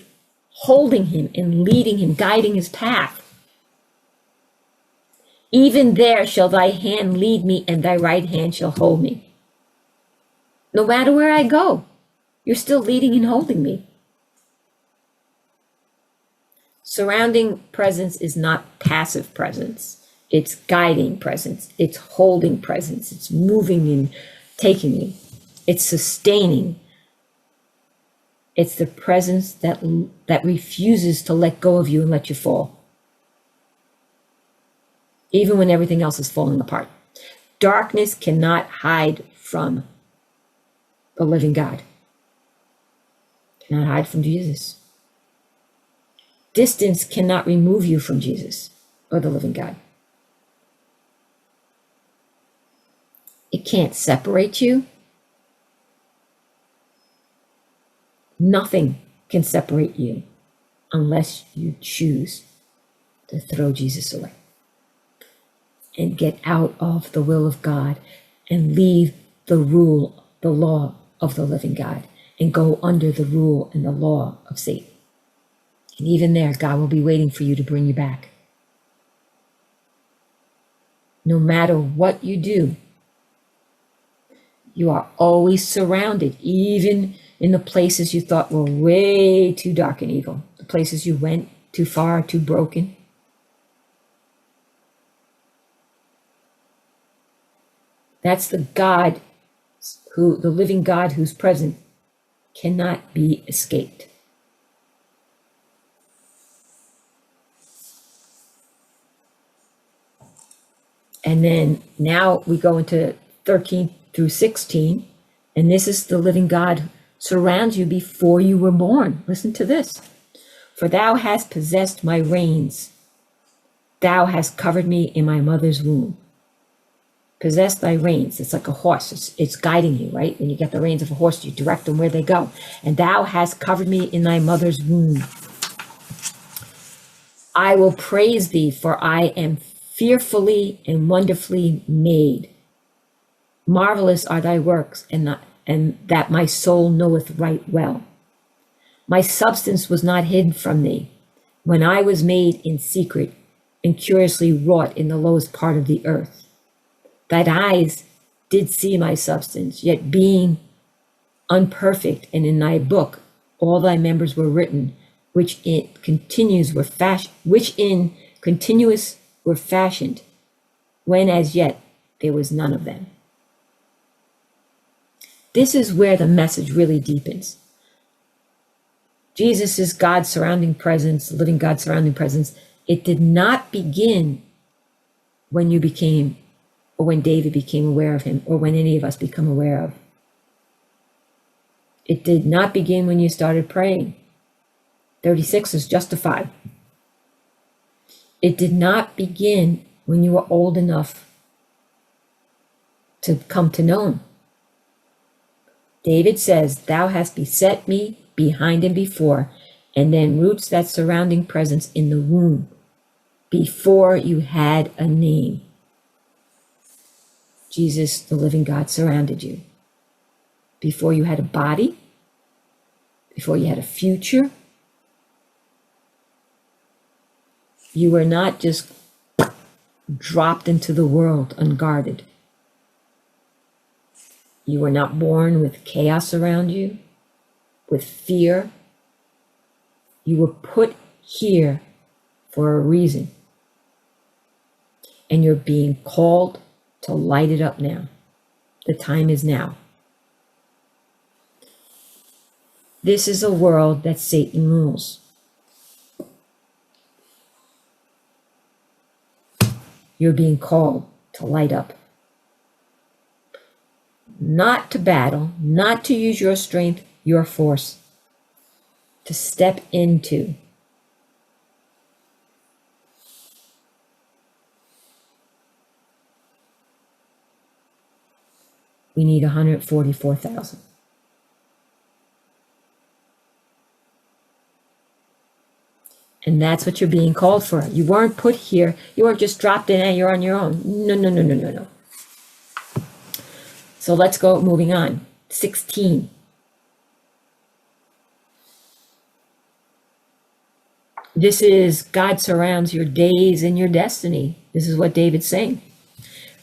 holding him and leading him, guiding his path. Even there shall thy hand lead me, and thy right hand shall hold me. No matter where I go, you're still leading and holding me. Surrounding presence is not passive presence. It's guiding presence. It's holding presence. It's moving and taking you. It's sustaining. It's the presence that refuses to let go of you and let you fall, even when everything else is falling apart. Darkness cannot hide from the living God. Cannot hide from Jesus. Distance cannot remove you from Jesus or the living God. It can't separate you. Nothing can separate you unless you choose to throw Jesus away and get out of the will of God and leave the rule, the law of the living God, and go under the rule and the law of Satan. And even there, God will be waiting for you to bring you back. No matter what you do, you are always surrounded, even in the places you thought were way too dark and evil, the places you went too far, too broken. That's the God the living God who's present, cannot be escaped. And then now we go into 13 through 16, and this is the living God surrounds you before you were born. Listen to this. For thou hast possessed my reins. Thou hast covered me in my mother's womb. Possess thy reins. It's like a horse. It's guiding you, right? When you get the reins of a horse, you direct them where they go. And thou hast covered me in thy mother's womb. I will praise thee, for I am fearfully and wonderfully made. Marvelous are thy works, and that my soul knoweth right well. My substance was not hidden from thee, when I was made in secret and curiously wrought in the lowest part of the earth. Thine eyes did see my substance, yet being unperfect, and in thy book all thy members were written, which in continuous were fashioned, when as yet there was none of them. This is where the message really deepens. Jesus is God's surrounding presence, living God's surrounding presence. It did not begin when you became, or when David became aware of him, or when any of us become aware of. It did not begin when you started praying. 36 is justified. It did not begin when you were old enough to come to know him. David says, thou hast beset me behind and before, and then roots that surrounding presence in the womb before you had a name. Jesus, the living God, surrounded you before you had a body, before you had a future. You were not just dropped into the world unguarded. You were not born with chaos around you, with fear. You were put here for a reason. And you're being called to light it up now. The time is now. This is a world that Satan rules. You're being called to light up. Not to battle, not to use your strength, your force, to step into. We need 144,000. And that's what you're being called for. You weren't put here. You weren't just dropped in and you're on your own. No. So let's go moving on. 16. This is God surrounds your days and your destiny. This is what David's saying.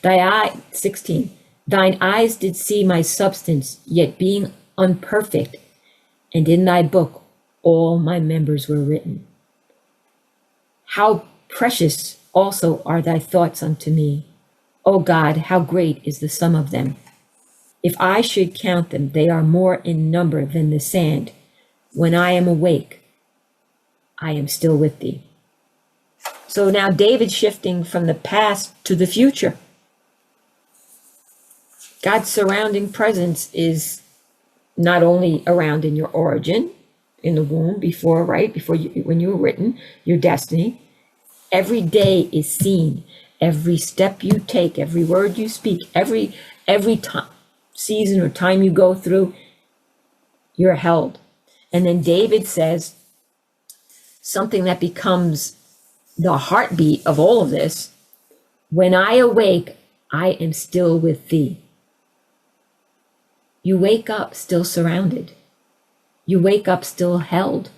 16. Thine eyes did see my substance, yet being unperfect, and in thy book all my members were written. How precious also are thy thoughts unto me. O God, how great is the sum of them. If I should count them, they are more in number than the sand. When I am awake, I am still with thee. So now David's shifting from the past to the future. God's surrounding presence is not only around in your origin, in the womb, when you were written, your destiny. Every day is seen. Every step you take, every word you speak, every time, season or time you go through, you're held. And then David says something that becomes the heartbeat of all of this. When I awake, I am still with thee. You wake up still surrounded. You wake up still held.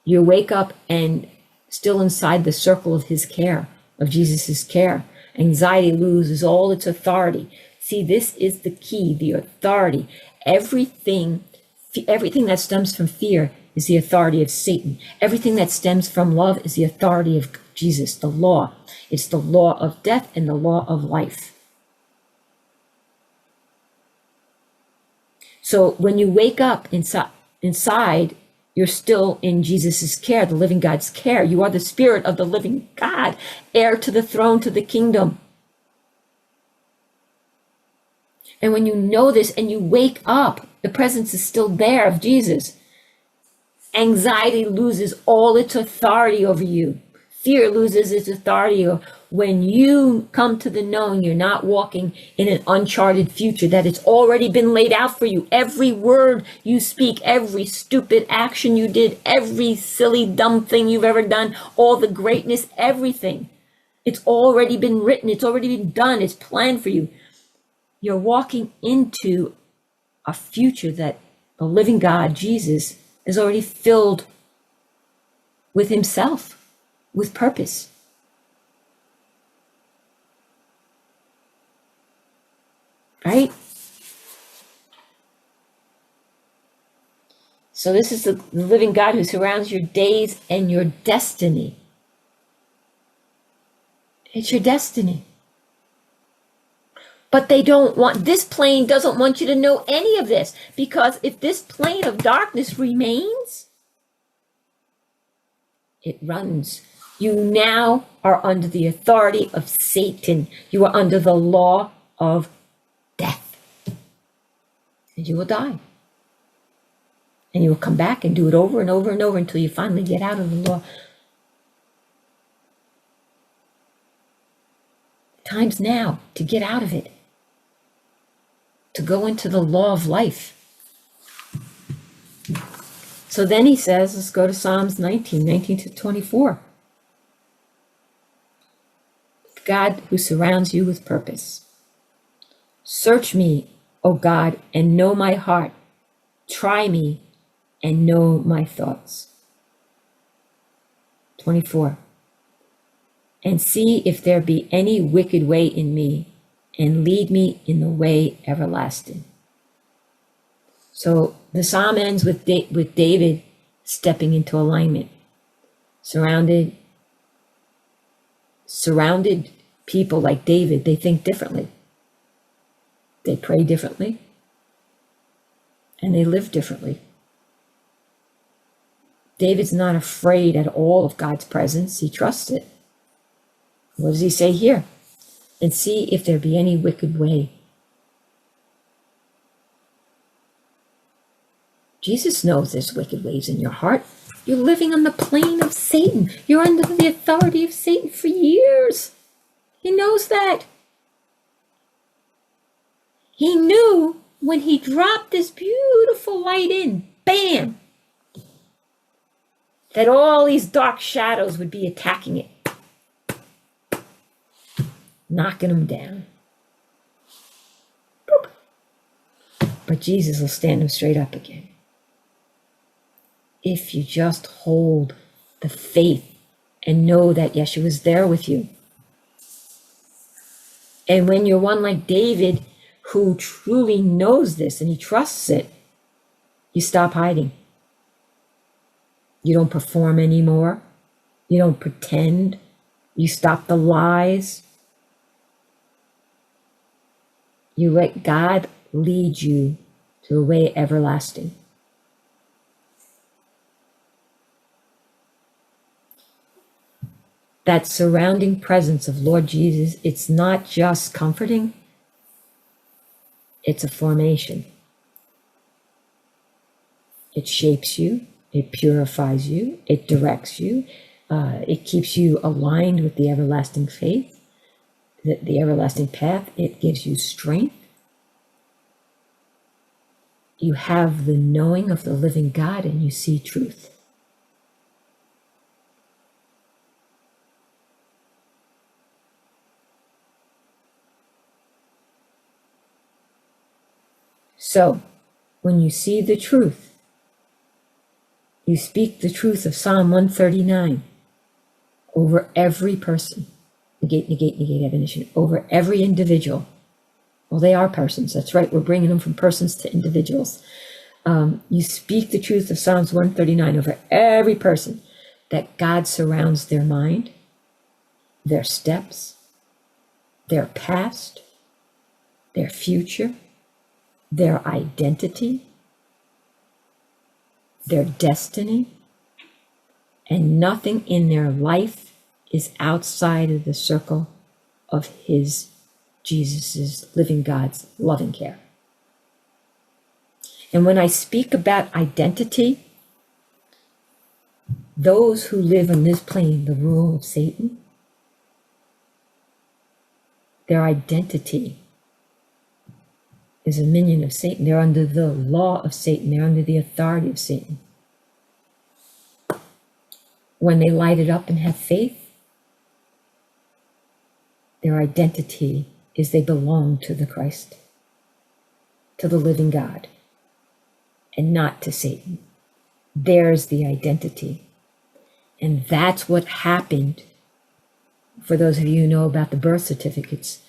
You wake up and still inside the circle of his care, of Jesus's care. Anxiety loses all its authority. See, this is the key, the authority. Everything that stems from fear is the authority of Satan. Everything that stems from love is the authority Jesus, the law. It's the law of death and the law of life. So when you wake up inside, you're still in Jesus's care, the living God's care. You are the spirit of the living God, heir to the throne, to the kingdom. And when you know this and you wake up, the presence is still there of Jesus. Anxiety loses all its authority over you. Fear loses its authority. When you come to the knowing, you're not walking in an uncharted future, that it's already been laid out for you. Every word you speak, every stupid action you did, every silly, dumb thing you've ever done, all the greatness, everything. It's already been written. It's already been done. It's planned for you. You're walking into a future that the living God, Jesus, is already filled with himself, with purpose. Right? So this is the living God who surrounds your days and your destiny. It's your destiny. But this plane doesn't want you to know any of this, because if this plane of darkness remains, it runs. You now are under the authority of Satan. You are under the law of death. And you will die. And you will come back and do it over and over and over until you finally get out of the law. Time's now to get out of it, to go into the law of life. So then he says, let's go to Psalms 19 to 24. God who surrounds you with purpose. Search me, O God, and know my heart. Try me and know my thoughts. 24. And see if there be any wicked way in me, and lead me in the way everlasting. So the psalm ends with David stepping into alignment. Surrounded people like David, they think differently. They pray differently. And they live differently. David's not afraid at all of God's presence. He trusts it. What does he say here? And see if there be any wicked way. Jesus knows there's wicked ways in your heart. You're living on the plane of Satan. You're under the authority of Satan for years. He knows that. He knew when he dropped this beautiful light in, bam, that all these dark shadows would be attacking it, knocking them down. Boop. But Jesus will stand them straight up again. If you just hold the faith and know that Yeshua is there with you. And when you're one like David, who truly knows this and he trusts it, you stop hiding. You don't perform anymore. You don't pretend. You stop the lies. You let God lead you to a way everlasting. That surrounding presence of Lord Jesus, it's not just comforting, it's a formation. It shapes you, it purifies you, it directs you, it keeps you aligned with the everlasting faith, the everlasting path. It gives you strength. You have the knowing of the living God and you see truth. So, when you see the truth, you speak the truth of Psalm 139 over every person. Negate, definition. Over every individual. Well, they are persons. That's right. We're bringing them from persons to individuals. You speak the truth of Psalms 139 over every person, that God surrounds their mind, their steps, their past, their future, their identity, their destiny, and nothing in their life is outside of the circle of his, Jesus's, living God's loving care. And when I speak about identity, those who live on this plane, the rule of Satan, their identity is a minion of Satan. They're under the law of Satan. They're under the authority of Satan. When they light it up and have faith, their identity is they belong to the Christ, to the living God, and not to Satan. There's the identity. And that's what happened, for those of you who know about the birth certificates.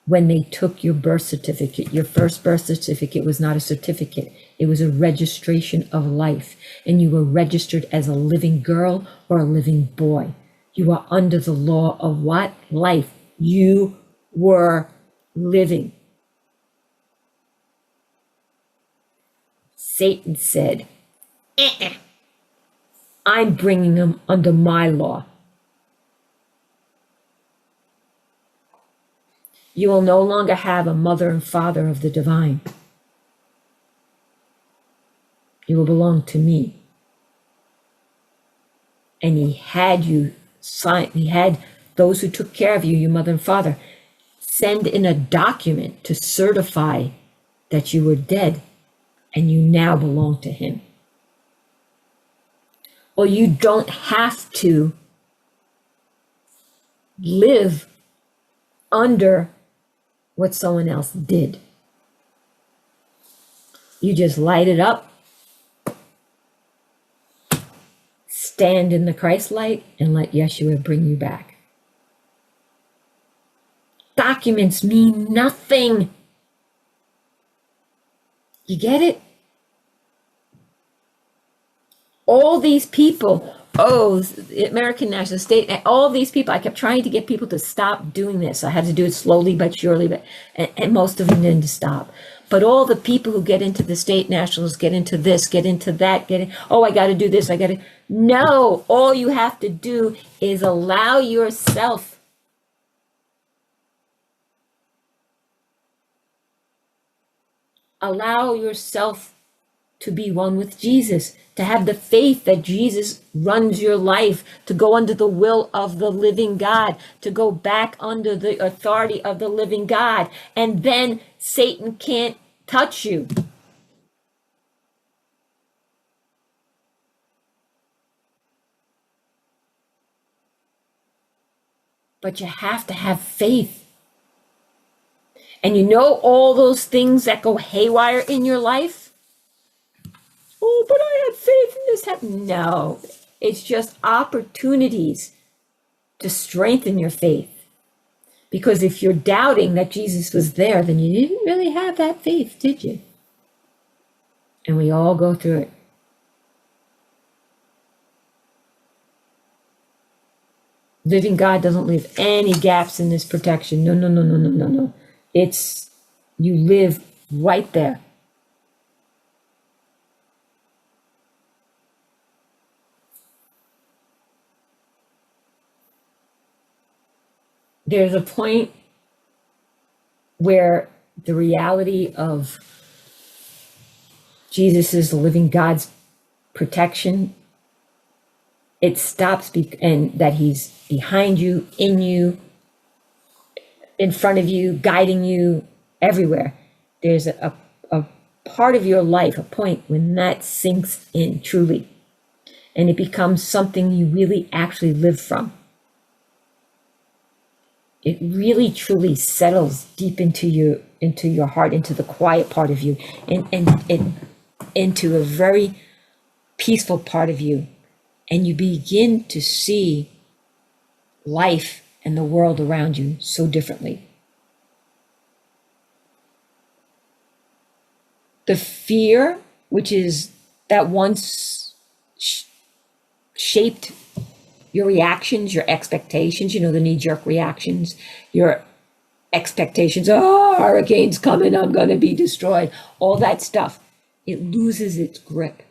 When they took your birth certificate, your first birth certificate was not a certificate. It was a registration of life. And you were registered as a living girl or a living boy. You are under the law of what? Life. You were living. Satan said, I'm bringing them under my law. You will no longer have a mother and father of the divine. You will belong to me. And he had you sign, he had those who took care of you, your mother and father, send in a document to certify that you were dead and you now belong to him. Or you don't have to live under what someone else did. You just light it up, stand in the Christ light, and let Yeshua bring you back. Documents mean nothing. You get it? All these people, the American National State, all these people, I kept trying to get people to stop doing this. I had to do it slowly but surely, and most of them didn't stop. But all the people who get into the state nationals, get into this, get into that, I got to do this, No, all you have to do is allow yourself to be one with Jesus, to have the faith that Jesus runs your life, to go under the will of the living God, to go back under the authority of the living God. And then Satan can't touch you. But you have to have faith. And you know all those things that go haywire in your life? Oh, but I had faith in this happened. No, it's just opportunities to strengthen your faith. Because if you're doubting that Jesus was there, then you didn't really have that faith, did you? And we all go through it. Living God doesn't leave any gaps in this protection. No. It's, you live right there. There's a point where the reality of Jesus is the living God's protection, it stops, and that he's behind you, in front of you, guiding you everywhere. There's a part of your life, a point when that sinks in truly, and it becomes something you really actually live from. It really truly settles deep into your heart, into the quiet part of you, and into a very peaceful part of you. And you begin to see life and the world around you so differently. The fear, which is that once shaped Your reactions, your expectations, you know, the knee-jerk reactions, your expectations, oh, hurricane's coming, I'm going to be destroyed, all that stuff, it loses its grip.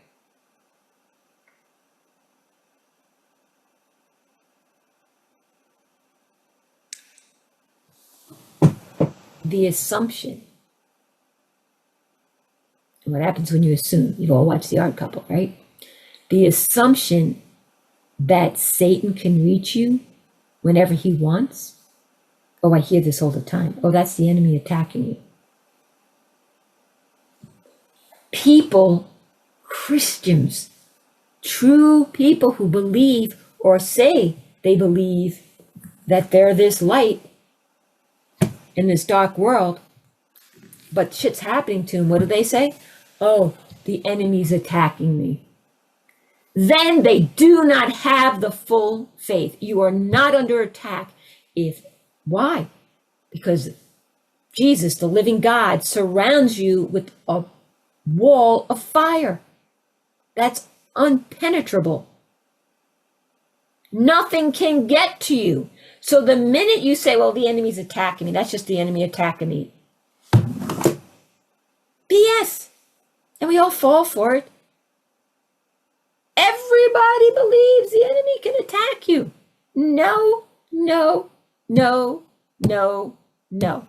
The assumption, what happens when you assume, you've all watched The Odd Couple, right? The assumption that Satan can reach you whenever he wants. Oh, I hear this all the time. Oh, that's the enemy attacking you. People, Christians, true people who believe or say they believe that they're this light in this dark world, but shit's happening to them. What do they say? Oh, the enemy's attacking me. Then they do not have the full faith. You are not under attack. Why? Because Jesus, the living God, surrounds you with a wall of fire that's unpenetrable. Nothing can get to you. So the minute you say, well, the enemy's attacking me, that's just the enemy attacking me. BS. And we all fall for it. Everybody believes the enemy can attack you. No, no, no, no, no.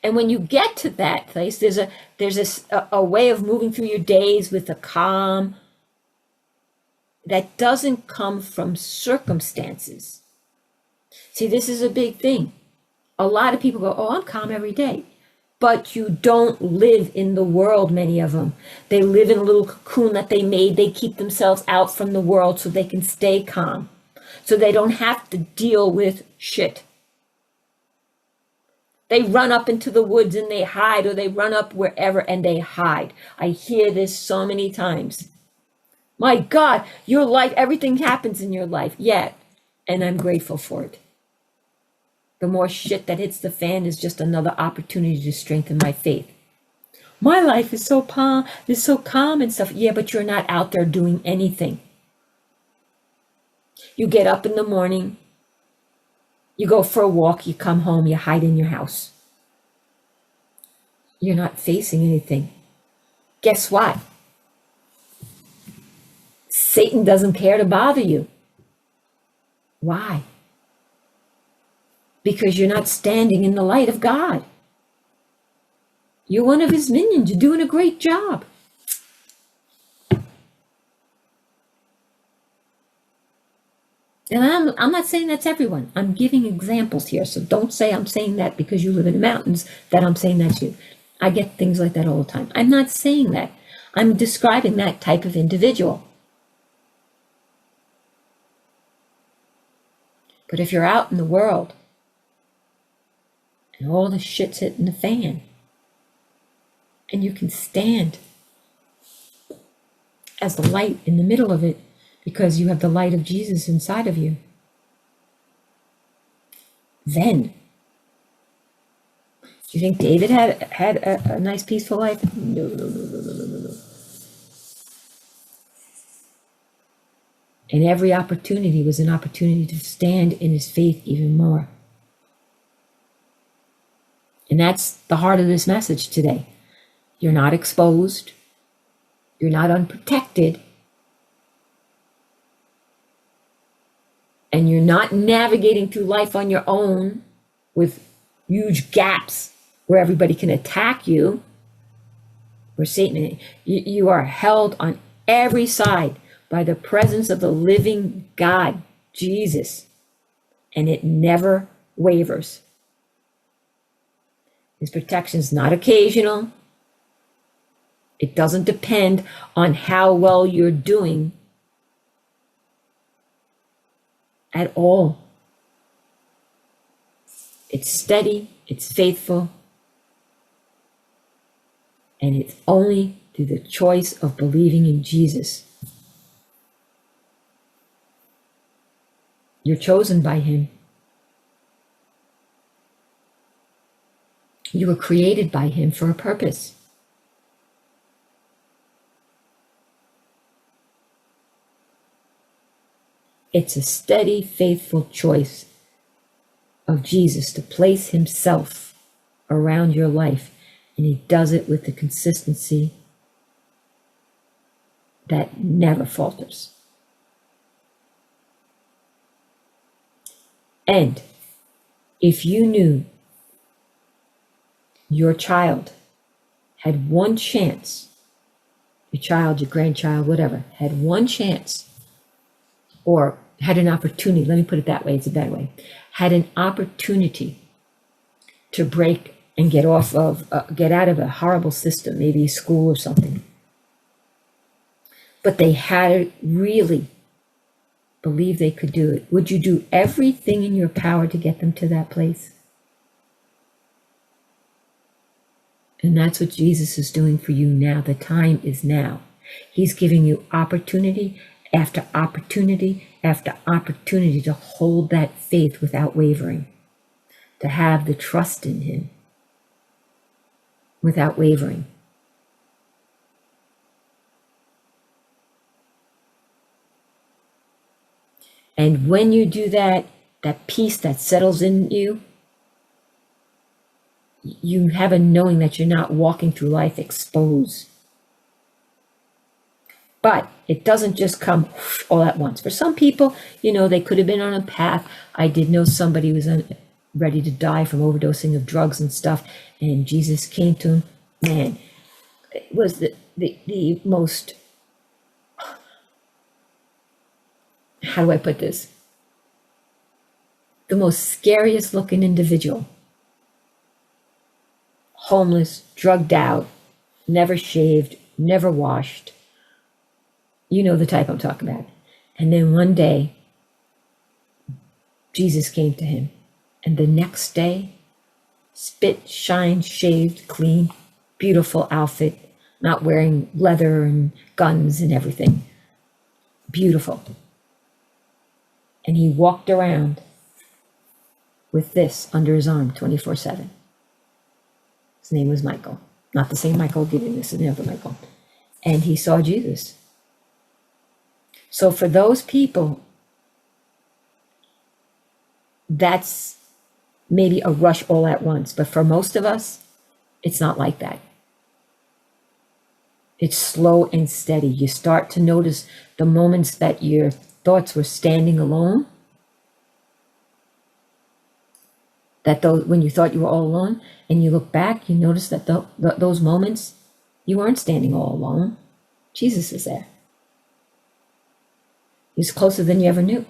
And when you get to that place, there's a way of moving through your days with a calm that doesn't come from circumstances. See, this is a big thing. A lot of people go, oh, I'm calm every day. But you don't live in the world, many of them. They live in a little cocoon that they made. They keep themselves out from the world so they can stay calm, so they don't have to deal with shit. They run up into the woods and they hide, or they run up wherever and they hide. I hear this so many times. My God, your life, everything happens in your life. Yeah, and I'm grateful for it. The more shit that hits the fan is just another opportunity to strengthen my faith. My life is so calm and stuff. Yeah, but you're not out there doing anything. You get up in the morning, you go for a walk, you come home, you hide in your house. You're not facing anything. Guess what? Satan doesn't care to bother you. Why? Because you're not standing in the light of God. You're one of his minions. You're doing a great job. And I'm not saying that's everyone. I'm giving examples here. So don't say I'm saying that because you live in the mountains that I'm saying that's you. I get things like that all the time. I'm not saying that. I'm describing that type of individual. But if you're out in the world and all the shit's hitting the fan, and you can stand as the light in the middle of it because you have the light of Jesus inside of you, then, do you think David had a nice peaceful life? No. And every opportunity was an opportunity to stand in his faith even more. And that's the heart of this message today. You're not exposed. You're not unprotected. And you're not navigating through life on your own with huge gaps where everybody can attack you. Where Satan, you are held on every side by the presence of the living God, Jesus. And it never wavers. His protection is not occasional. It doesn't depend on how well you're doing at all. It's steady, it's faithful, and it's only through the choice of believing in Jesus. You're chosen by him. You were created by him for a purpose. It's a steady, faithful choice of Jesus to place himself around your life. And he does it with the consistency that never falters. And if you knew your child had one chance, your child, your grandchild, whatever, had one chance, or had an opportunity, let me put it that way, it's a better way, had an opportunity to break and get out of a horrible system, maybe school or something, but they had really believed they could do it, would you do everything in your power to get them to that place? And that's what Jesus is doing for you now. The time is now. He's giving you opportunity after opportunity after opportunity to hold that faith without wavering, to have the trust in him without wavering. And when you do that, that peace that settles in you, you have a knowing that you're not walking through life exposed. But it doesn't just come all at once. For some people, they could have been on a path. I did know somebody who was ready to die from overdosing of drugs and stuff, and Jesus came to him. Man, it was the most, how do I put this? The most scariest looking individual. Homeless, drugged out, never shaved, never washed. You know the type I'm talking about. And then one day, Jesus came to him. And the next day, spit, shine, shaved, clean, beautiful outfit, not wearing leather and guns and everything. Beautiful. And he walked around with this under his arm 24/7. His name was Michael. Not the same Michael giving this, another Michael. And he saw Jesus. So for those people, that's maybe a rush all at once. But for most of us, it's not like that. It's slow and steady. You start to notice the moments that your thoughts were standing alone. When you thought you were all alone, and you look back, you notice that those moments, you weren't standing all alone. Jesus is there. He's closer than you ever knew.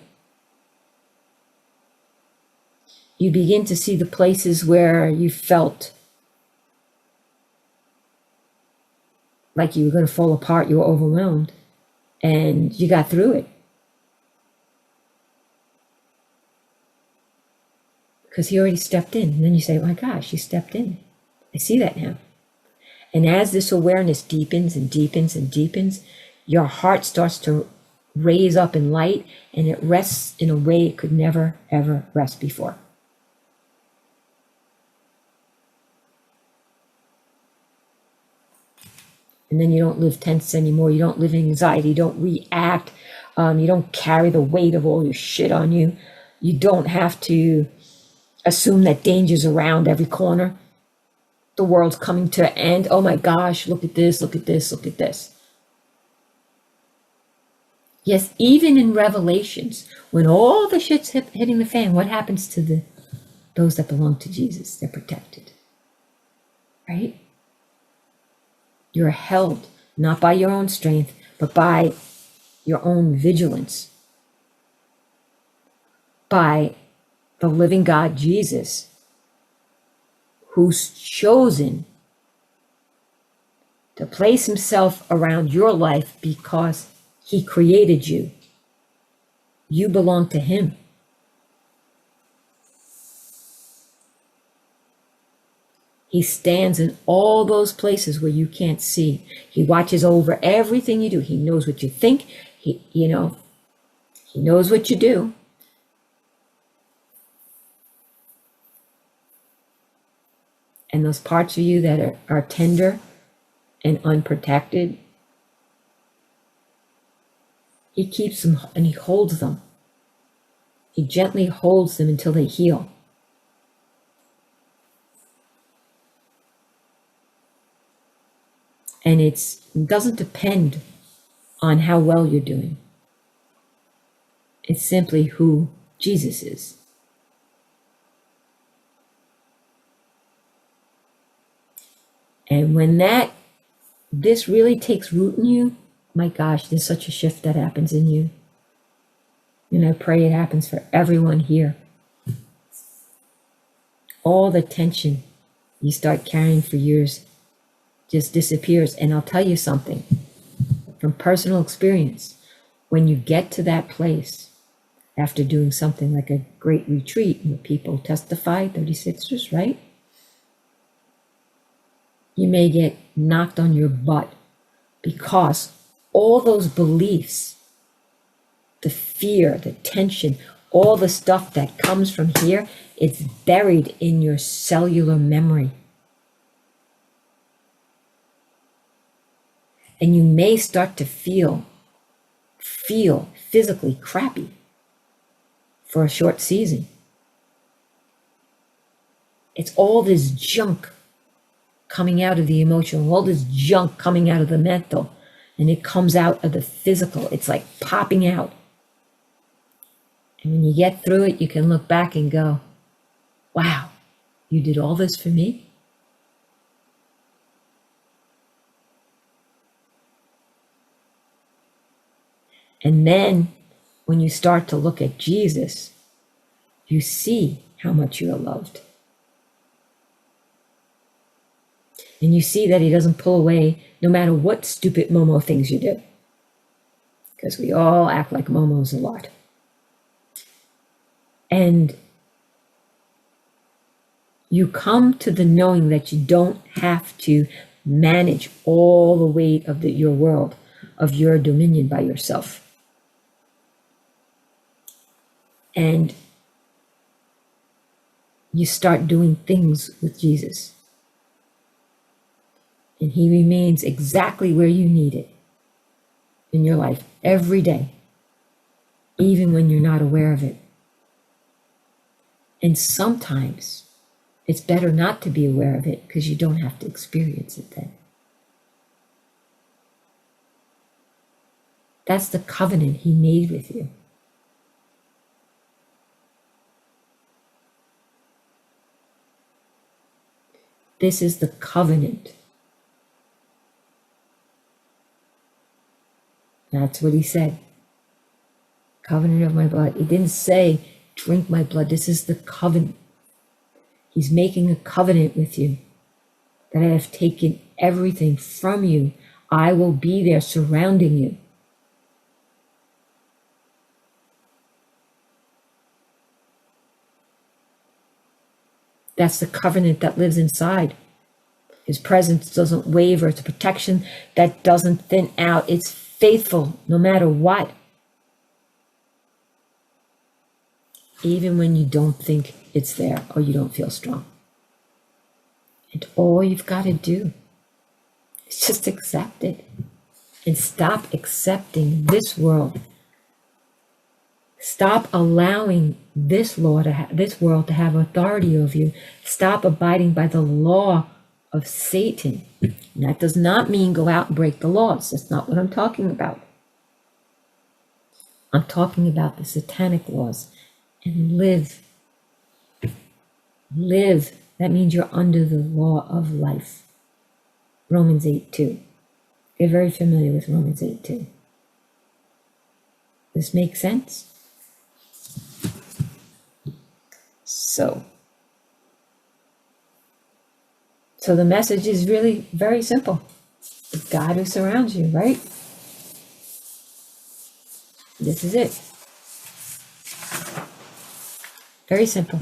You begin to see the places where you felt like you were going to fall apart, you were overwhelmed, and you got through it. Because he already stepped in. And then you say, oh my gosh, he stepped in. I see that now. And as this awareness deepens and deepens and deepens, your heart starts to raise up in light, and it rests in a way it could never, ever rest before. And then you don't live tense anymore. You don't live in anxiety. You don't react. You don't carry the weight of all your shit on you. You don't have to assume that danger's around every corner. The world's coming to an end. Oh my gosh, look at this, look at this, look at this. Yes, even in Revelations, when all the shit's hitting the fan, what happens to those that belong to Jesus? They're protected, right? You're held not by your own strength, but by your own vigilance, by the living God, Jesus, who's chosen to place himself around your life because he created you. You belong to him. He stands in all those places where you can't see. He watches over everything you do. He knows what you think. He knows what you do. And those parts of you that are tender and unprotected, he keeps them and he holds them He gently holds them until they heal. And it doesn't depend on how well you're doing. It's simply who Jesus is. And when this really takes root in you, my gosh, there's such a shift that happens in you. And I pray it happens for everyone here. All the tension you start carrying for years just disappears. And I'll tell you something from personal experience. When you get to that place, after doing something like a great retreat where people testify, 36ers, right? You may get knocked on your butt because all those beliefs, the fear, the tension, all the stuff that comes from here, it's buried in your cellular memory. And you may start to feel physically crappy for a short season. It's all this junk coming out of the emotional, all this junk coming out of the mental, and it comes out of the physical. It's like popping out. And when you get through it, you can look back and go, wow, you did all this for me? And then when you start to look at Jesus, you see how much you are loved. And you see that he doesn't pull away no matter what stupid Momo things you do. Because we all act like Momos a lot. And you come to the knowing that you don't have to manage all the weight of your world, of your dominion by yourself. And you start doing things with Jesus. And he remains exactly where you need it in your life every day, even when you're not aware of it. And sometimes it's better not to be aware of it because you don't have to experience it then. That's the covenant he made with you. This is the covenant. That's what he said. Covenant of my blood. He didn't say, drink my blood. This is the covenant. He's making a covenant with you that I have taken everything from you. I will be there surrounding you. That's the covenant that lives inside. His presence doesn't waver. It's a protection that doesn't thin out. It's faithful no matter what. Even when you don't think it's there or you don't feel strong. And all you've got to do is just accept it and stop accepting this world. Stop allowing this world to have authority over you. Stop abiding by the law of Satan. And that does not mean go out and break the laws. That's not what I'm talking about. I'm talking about the satanic laws. And live. That means you're under the law of life. Romans 8:2. You're very familiar with Romans 8:2. This makes sense? So the message is really very simple. The God who surrounds you, right? This is it. Very simple.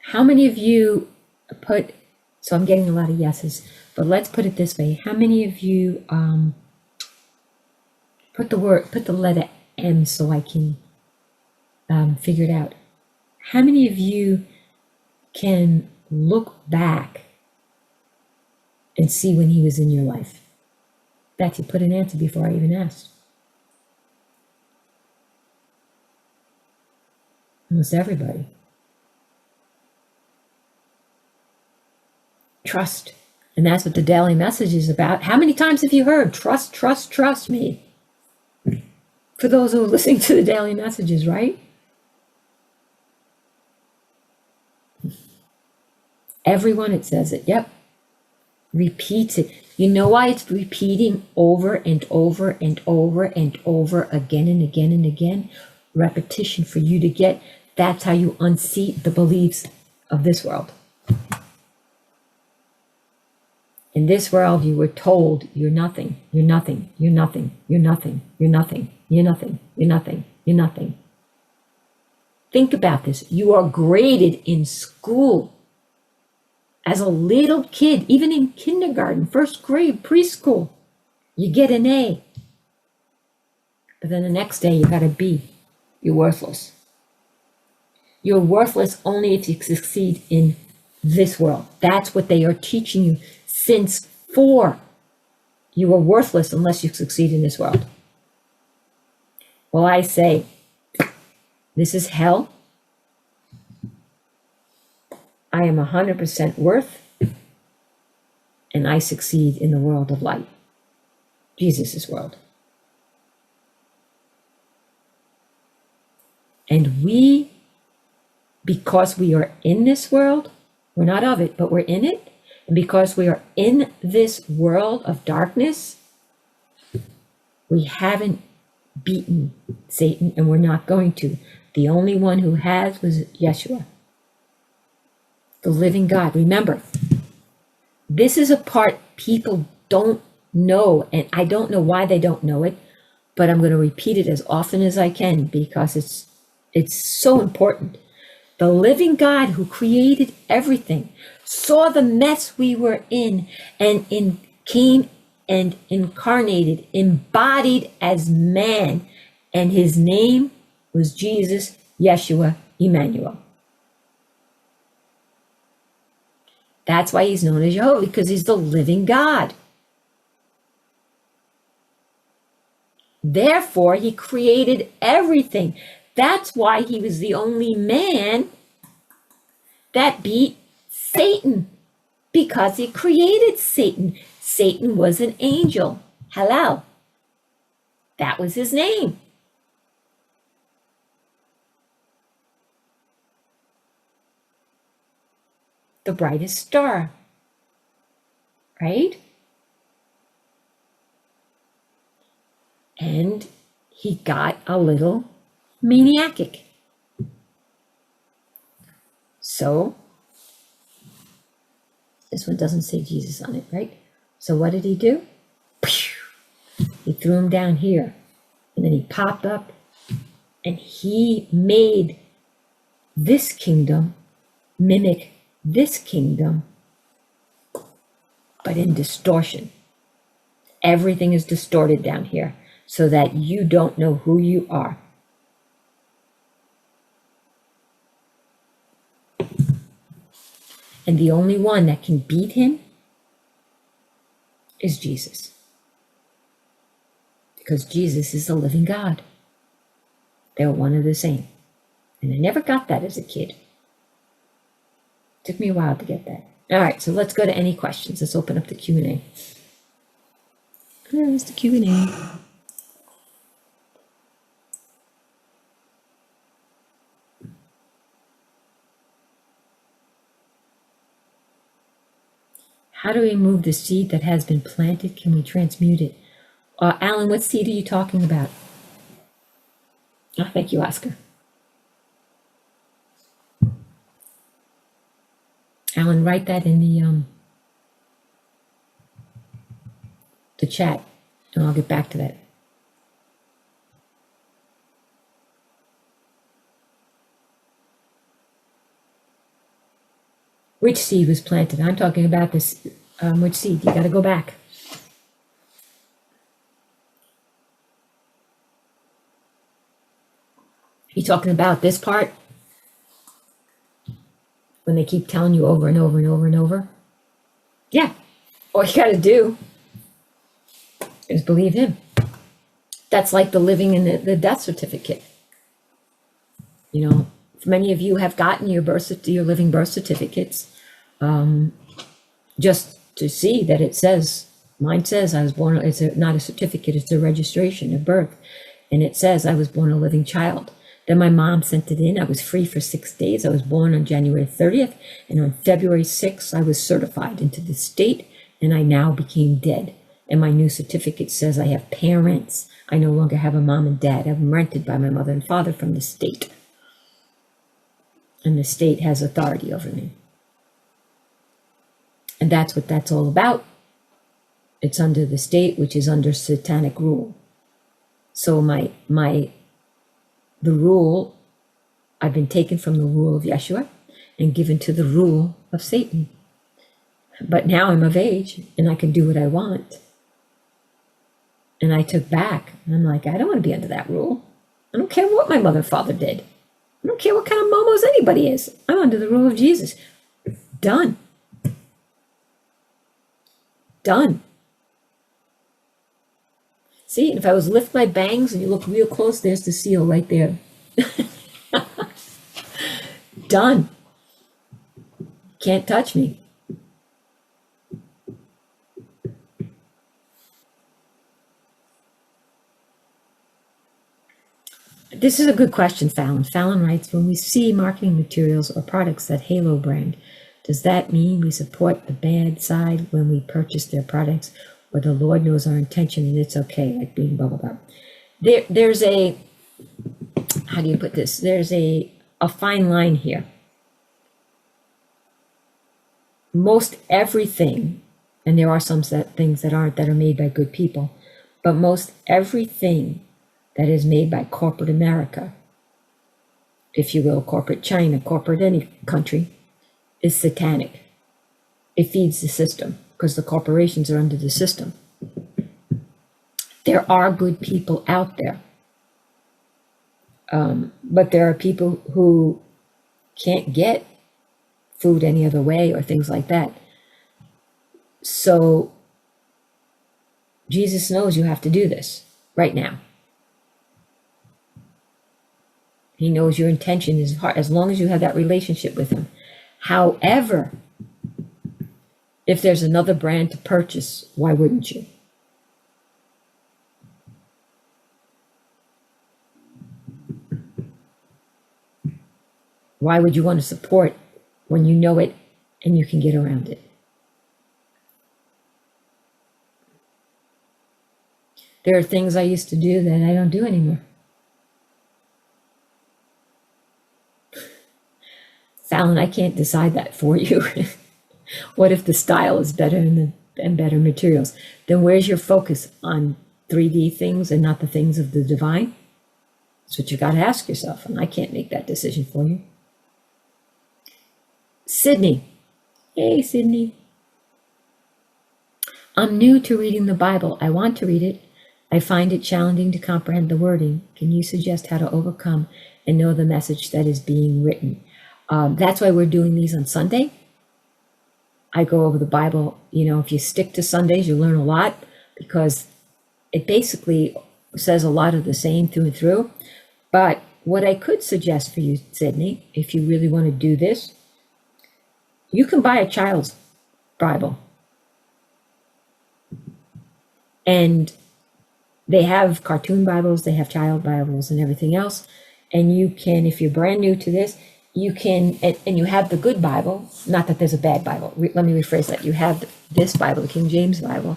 How many of you so I'm getting a lot of yeses, but let's put it this way. How many of you put the letter M so I can figure it out? How many of you can look back and see when he was in your life? Betsy, put an answer before I even asked. Almost everybody. Trust. And that's what the daily message is about. How many times have you heard, trust, trust, trust me? For those who are listening to the daily messages, right? Everyone, it says it. Yep. Repeats it. You know why it's repeating over and over and over and over again and again and again? Repetition for you to get. That's how you unseat the beliefs of this world. In this world, you were told you're nothing, you're nothing, you're nothing, you're nothing, you're nothing, you're nothing, you're nothing, you're nothing. Think about this. You are graded in school as a little kid, even in kindergarten, first grade, preschool. You get an A. But then the next day, you got a B. You're worthless. You're worthless only if you succeed in this world. That's what they are teaching you. Since 4, you are worthless unless you succeed in this world. Well, I say, this is hell. I am 100% worth, and I succeed in the world of light, Jesus' world. And we, because we are in this world, we're not of it, but we're in it. And because we are in this world of darkness, we haven't beaten Satan, and we're not going to. The only one who has was Yeshua, the living God. Remember, this is a part people don't know, and I don't know why they don't know it, but I'm going to repeat it as often as I can because it's so important. The living God who created everything saw the mess we were in and came and incarnated, embodied as man. And his name was Jesus, Yeshua, Emmanuel. That's why he's known as Jehovah, because he's the living God. Therefore, he created everything. That's why he was the only man that beat Satan, because he created Satan. Satan was an angel. Hello. That was his name. The brightest star, right? And he got a little maniacic. So, this one doesn't say Jesus on it, right? So what did he do? He threw him down here, and then he popped up, and he made this kingdom mimic this kingdom, but in distortion. Everything is distorted down here so that you don't know who you are. And the only one that can beat him is Jesus. Because Jesus is the living God. They're one and the same. And I never got that as a kid. Took me a while to get that. All right, so let's go to any questions. Let's open up the Q&A. There's the Q&A. How do we remove the seed that has been planted? Can we transmute it? Alan, what seed are you talking about? Oh, thank you, Oscar. Alan, write that in the chat, and I'll get back to that. Which seed was planted? I'm talking about this. Which seed? You got to go back. You talking about this part? When they keep telling you over and over and over and over? Yeah. All you got to do is believe him. That's like the living in the death certificate. You know, Many of you have gotten your living birth certificates, just to see that it says, mine says I was born, it's not a certificate, it's a registration of birth. And it says I was born a living child. Then my mom sent it in. I was free for 6 days. I was born on January 30th. And on February 6th, I was certified into the state, and I now became dead. And my new certificate says I have parents. I no longer have a mom and dad. I'm rented by my mother and father from the state. And the state has authority over me. And that's what that's all about. It's under the state, which is under satanic rule. So the rule, I've been taken from the rule of Yeshua and given to the rule of Satan. But now I'm of age and I can do what I want. And I took back. And I'm like, I don't want to be under that rule. I don't care what my mother and father did. I don't care what kind of momos anybody is. I'm under the rule of Jesus. Done. Done. See, if I was to lift my bangs and you look real close, there's the seal right there. Done. Can't touch me. This is a good question, Fallon. Fallon writes, when we see marketing materials or products that Halo brand, does that mean we support the bad side when we purchase their products, or the Lord knows our intention and it's okay, like being blah, blah, blah? There's a, how do you put this? There's a fine line here. Most everything, and there are some things that aren't, that are made by good people, but most everything that is made by corporate America, if you will, corporate China, corporate any country, is satanic. It feeds the system because the corporations are under the system. There are good people out there, but there are people who can't get food any other way or things like that. So Jesus knows you have to do this right now. He knows your intention is hard, as long as you have that relationship with him. However, if there's another brand to purchase, why wouldn't you? Why would you want to support when you know it and you can get around it? There are things I used to do that I don't do anymore. Fallon, I can't decide that for you. What if the style is better and better materials? Then where's your focus, on 3D things and not the things of the divine? That's what you got to ask yourself, and I can't make that decision for you. Sydney. Hey, Sydney. I'm new to reading the Bible. I want to read it. I find it challenging to comprehend the wording. Can you suggest how to overcome and know the message that is being written? That's why we're doing these on Sunday. I go over the Bible. You know, if you stick to Sundays, you learn a lot, because it basically says a lot of the same through and through. But what I could suggest for you, Sydney, if you really want to do this, you can buy a child's Bible. And they have cartoon Bibles, they have child Bibles and everything else. And you can, if you're brand new to this, you can, and you have the good Bible, not that there's a bad Bible. Let me rephrase that. You have this Bible, the King James Bible,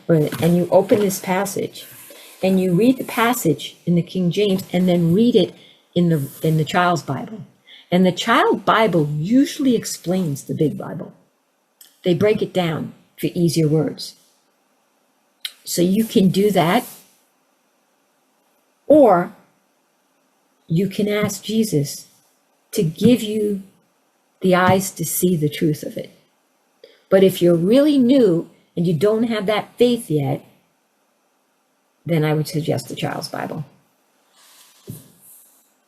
and you open this passage and you read the passage in the King James and then read it in the child's Bible. And the child Bible usually explains the big Bible. They break it down for easier words. So you can do that, or you can ask Jesus to give you the eyes to see the truth of it. But if you're really new and you don't have that faith yet, then I would suggest the child's Bible.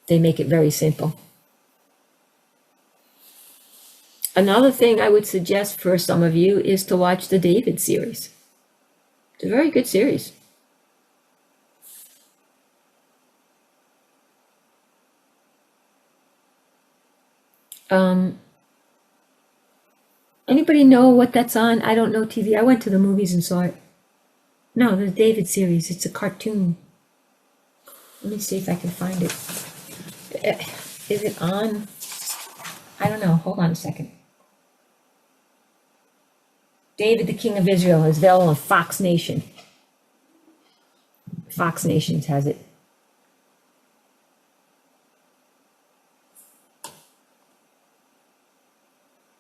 They make it very simple. Another thing I would suggest for some of you is to watch the David series. It's a very good series. Anybody know what that's on? I don't know TV. I went to the movies and saw it. No, the David series. It's a cartoon. Let me see if I can find it. Is it on? I don't know. Hold on a second. David, the King of Israel, is available on Fox Nation. Fox Nations has it.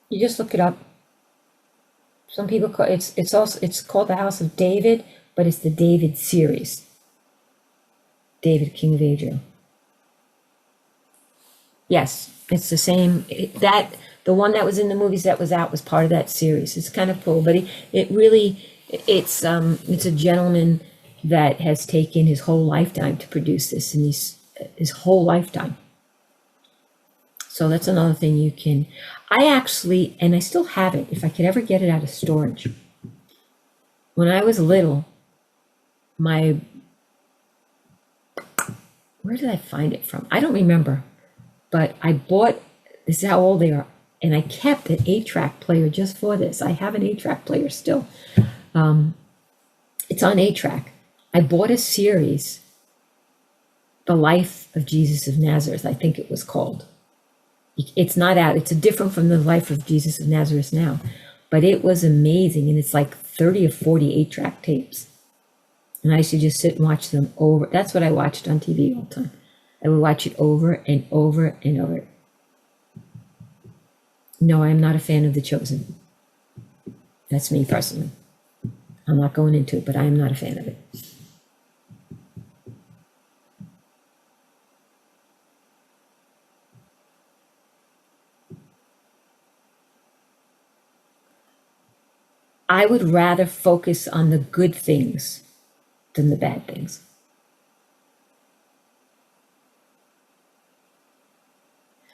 You just look it up. Some people call it's called the House of David, but it's the David series. David, King of Israel. Yes, it's the same. The one that was in the movies that was out was part of that series. It's kind of cool, but it's a gentleman that has taken his whole lifetime to produce this, and his whole lifetime. So that's another thing you can. I actually, and I still have it, if I could ever get it out of storage. When I was little, where did I find it from? I don't remember, but I bought, this is how old they are, and I kept an 8-track player just for this. I have an 8-track player still. It's on 8-track. I bought a series, The Life of Jesus of Nazareth, I think it was called. It's not out. It's different from The Life of Jesus of Nazareth now. But it was amazing. And it's like 30 or 40 8-track tapes. And I used to just sit and watch them over. That's what I watched on TV all the time. I would watch it over and over and over. No, I'm not a fan of The Chosen. That's me personally. I'm not going into it, but I am not a fan of it. I would rather focus on the good things than the bad things.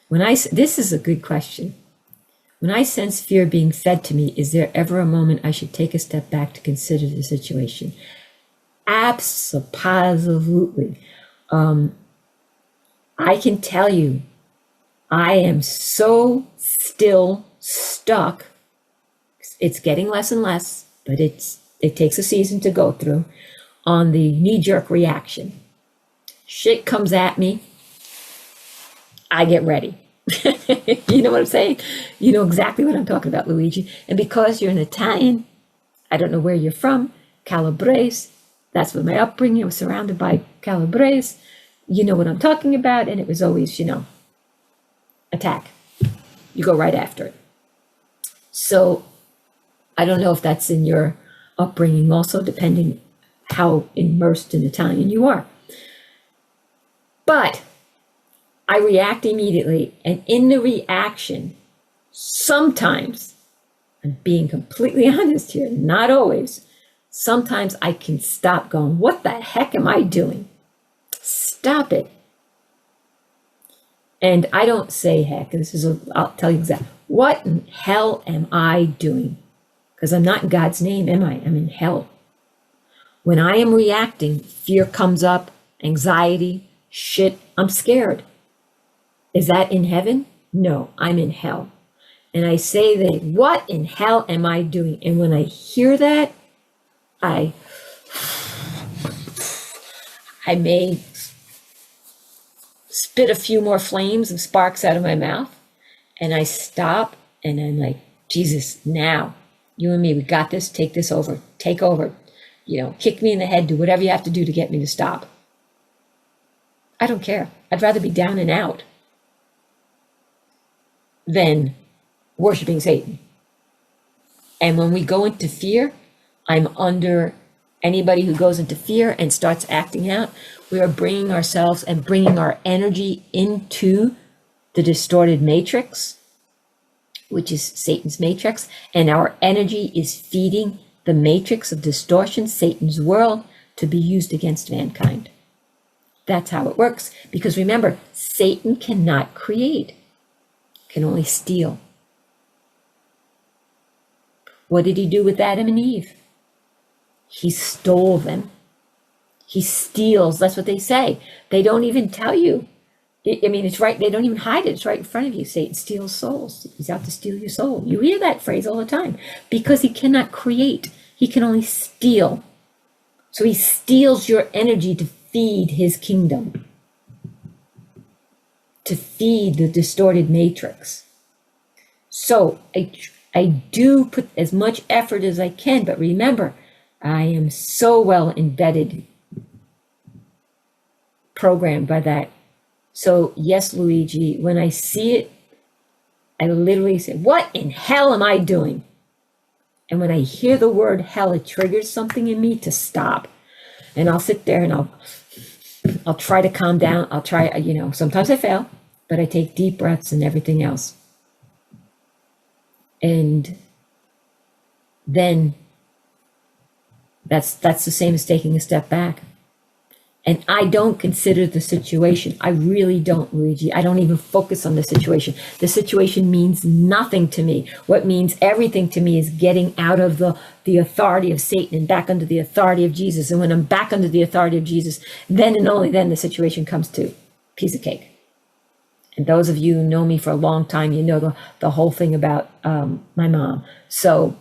This is a good question. When I sense fear being fed to me, is there ever a moment I should take a step back to consider the situation? Absolutely. I can tell you, I am so still stuck. It's getting less and less, but it takes a season to go through on the knee-jerk reaction. Shit comes at me, I get ready. You know what I'm saying? You know exactly what I'm talking about, Luigi. And because you're an Italian, I don't know where you're from, Calabrese, that's what my upbringing, I was surrounded by Calabrese. You know what I'm talking about, and it was always, attack. You go right after it. So I don't know if that's in your upbringing also, depending how immersed in Italian you are. But I react immediately, and in the reaction, sometimes, I'm being completely honest here, not always, sometimes I can stop going, what the heck am I doing? Stop it. And I don't say heck, I'll tell you exactly, what in hell am I doing? Because I'm not in God's name, am I? I'm in hell. When I am reacting, fear comes up, anxiety, shit, I'm scared. Is that in heaven? No, I'm in hell. And I say that, what in hell am I doing? And when I hear that, I may spit a few more flames and sparks out of my mouth, and I stop, and I'm like, Jesus, now. You and me, we got this, take this over, take over, kick me in the head, do whatever you have to do to get me to stop. I don't care. I'd rather be down and out than worshiping Satan. And when we go into fear, anybody who goes into fear and starts acting out, we are bringing ourselves and bringing our energy into the distorted matrix, which is Satan's matrix, and our energy is feeding the matrix of distortion, Satan's world, to be used against mankind. That's how it works. Because remember, Satan cannot create, can only steal. What did he do with Adam and Eve? He stole them. He steals. That's what they say. They don't even tell you I mean, it's right. They don't even hide it. It's right in front of you. Satan steals souls. He's out to steal your soul. You hear that phrase all the time because he cannot create. He can only steal. So he steals your energy to feed his kingdom, to feed the distorted matrix. So I do put as much effort as I can, but remember, I am so well embedded, programmed by that. So yes, Luigi, when I see it, I literally say, what in hell am I doing? And when I hear the word hell, it triggers something in me to stop. And I'll sit there and I'll try to calm down. I'll try, sometimes I fail, but I take deep breaths and everything else. And then that's the same as taking a step back. And I don't consider the situation. I really don't, Luigi. I don't even focus on the situation. The situation means nothing to me. What means everything to me is getting out of the authority of Satan and back under the authority of Jesus. And when I'm back under the authority of Jesus, then and only then the situation comes to piece of cake. And those of you who know me for a long time, you know the whole thing about my mom. So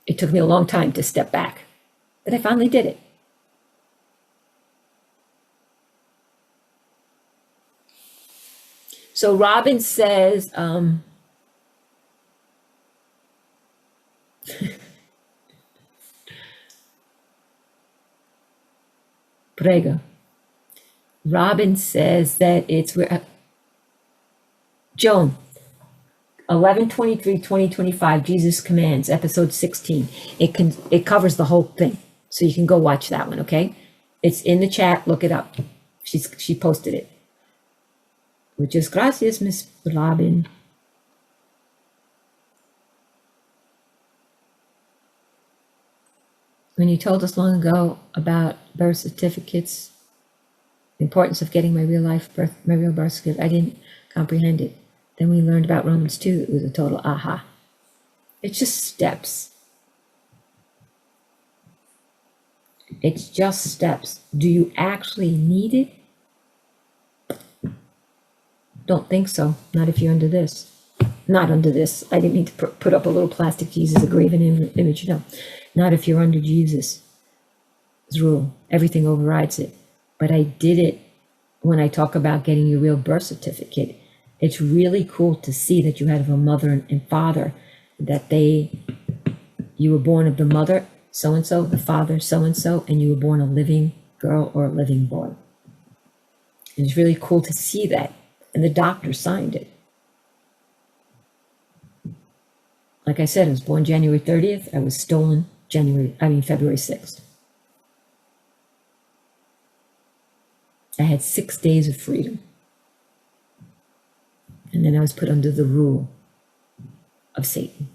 it took me a long time to step back, but I finally did it. So Robin says, Prego. Robin says that it's Joan, 11/23/2025, Jesus Commands, episode 16. It covers the whole thing. So you can go watch that one, okay? It's in the chat, look it up. She posted it. Muchas gracias, Miss Robin. When you told us long ago about birth certificates, the importance of getting my real birth certificate, I didn't comprehend it. Then we learned about Romans 2. It was a total aha. It's just steps. It's just steps. Do you actually need it? Don't think so. Not if you're under this. Not under this. I didn't mean to put up a little plastic Jesus, a graven image. No. Not if you're under Jesus' rule. Everything overrides it. But I did it when I talk about getting your real birth certificate. It's really cool to see that you have a mother and father, that you were born of the mother so-and-so, the father so-and-so, and you were born a living girl or a living boy. And it's really cool to see that. And the doctor signed it. Like I said, I was born January 30th. I was stolen February 6th. I had 6 days of freedom. And then I was put under the rule of Satan.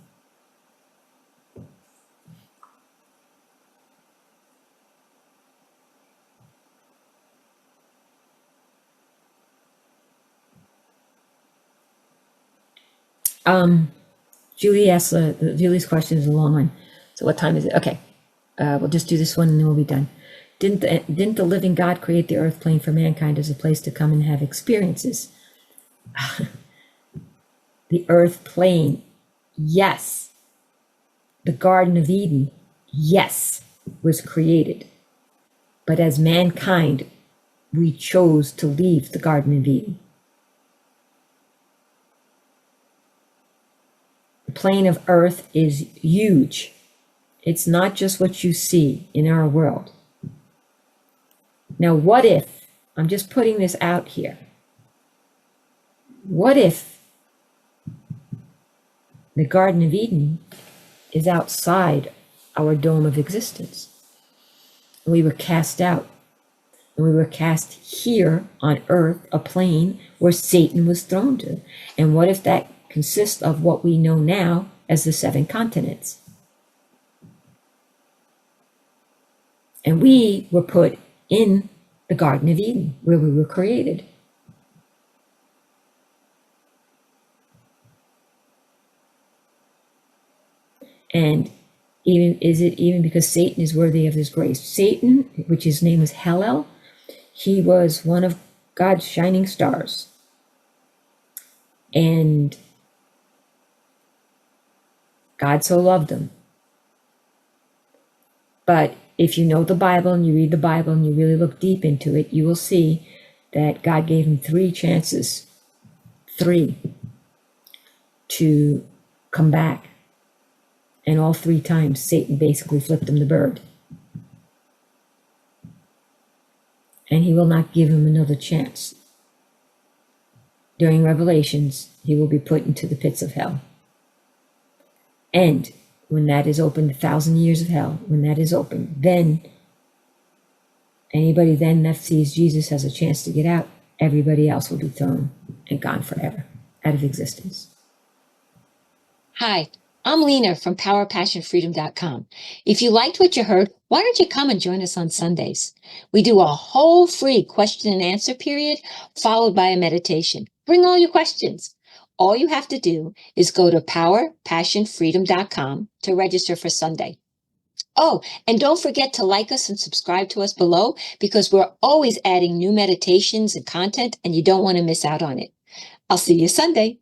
Julie asked, Julie's question is a long one. So what time is it? Okay. We'll just do this one and then we'll be done. Didn't the living God create the earth plane for mankind as a place to come and have experiences? The earth plane, yes. The Garden of Eden, yes, was created. But as mankind, we chose to leave the Garden of Eden. The plane of earth is huge. It's not just what you see in our world. Now, what if, I'm just putting this out here, what if the Garden of Eden is outside our dome of existence? And we were cast out. And we were cast here on earth, a plane where Satan was thrown to. And what if that consists of what we know now as the 7 continents? And we were put in the Garden of Eden, where we were created. And is it even because Satan is worthy of his grace? Satan, which his name was Hellel, he was one of God's shining stars. And God so loved them. But if you know the Bible and you read the Bible and you really look deep into it, you will see that God gave him 3 chances, 3, to come back. And all 3 times, Satan basically flipped him the bird. And he will not give him another chance. During Revelations, he will be put into the pits of hell. And when that is open, the 1,000 years of hell, when that is open, then anybody then that sees Jesus has a chance to get out, everybody else will be thrown and gone forever out of existence. Hi, I'm Leana from PowerPassionFreedom.com. If you liked what you heard, why don't you come and join us on Sundays? We do a whole free question and answer period followed by a meditation. Bring all your questions. All you have to do is go to PowerPassionFreedom.com to register for Sunday. Oh, and don't forget to like us and subscribe to us below because we're always adding new meditations and content and you don't want to miss out on it. I'll see you Sunday.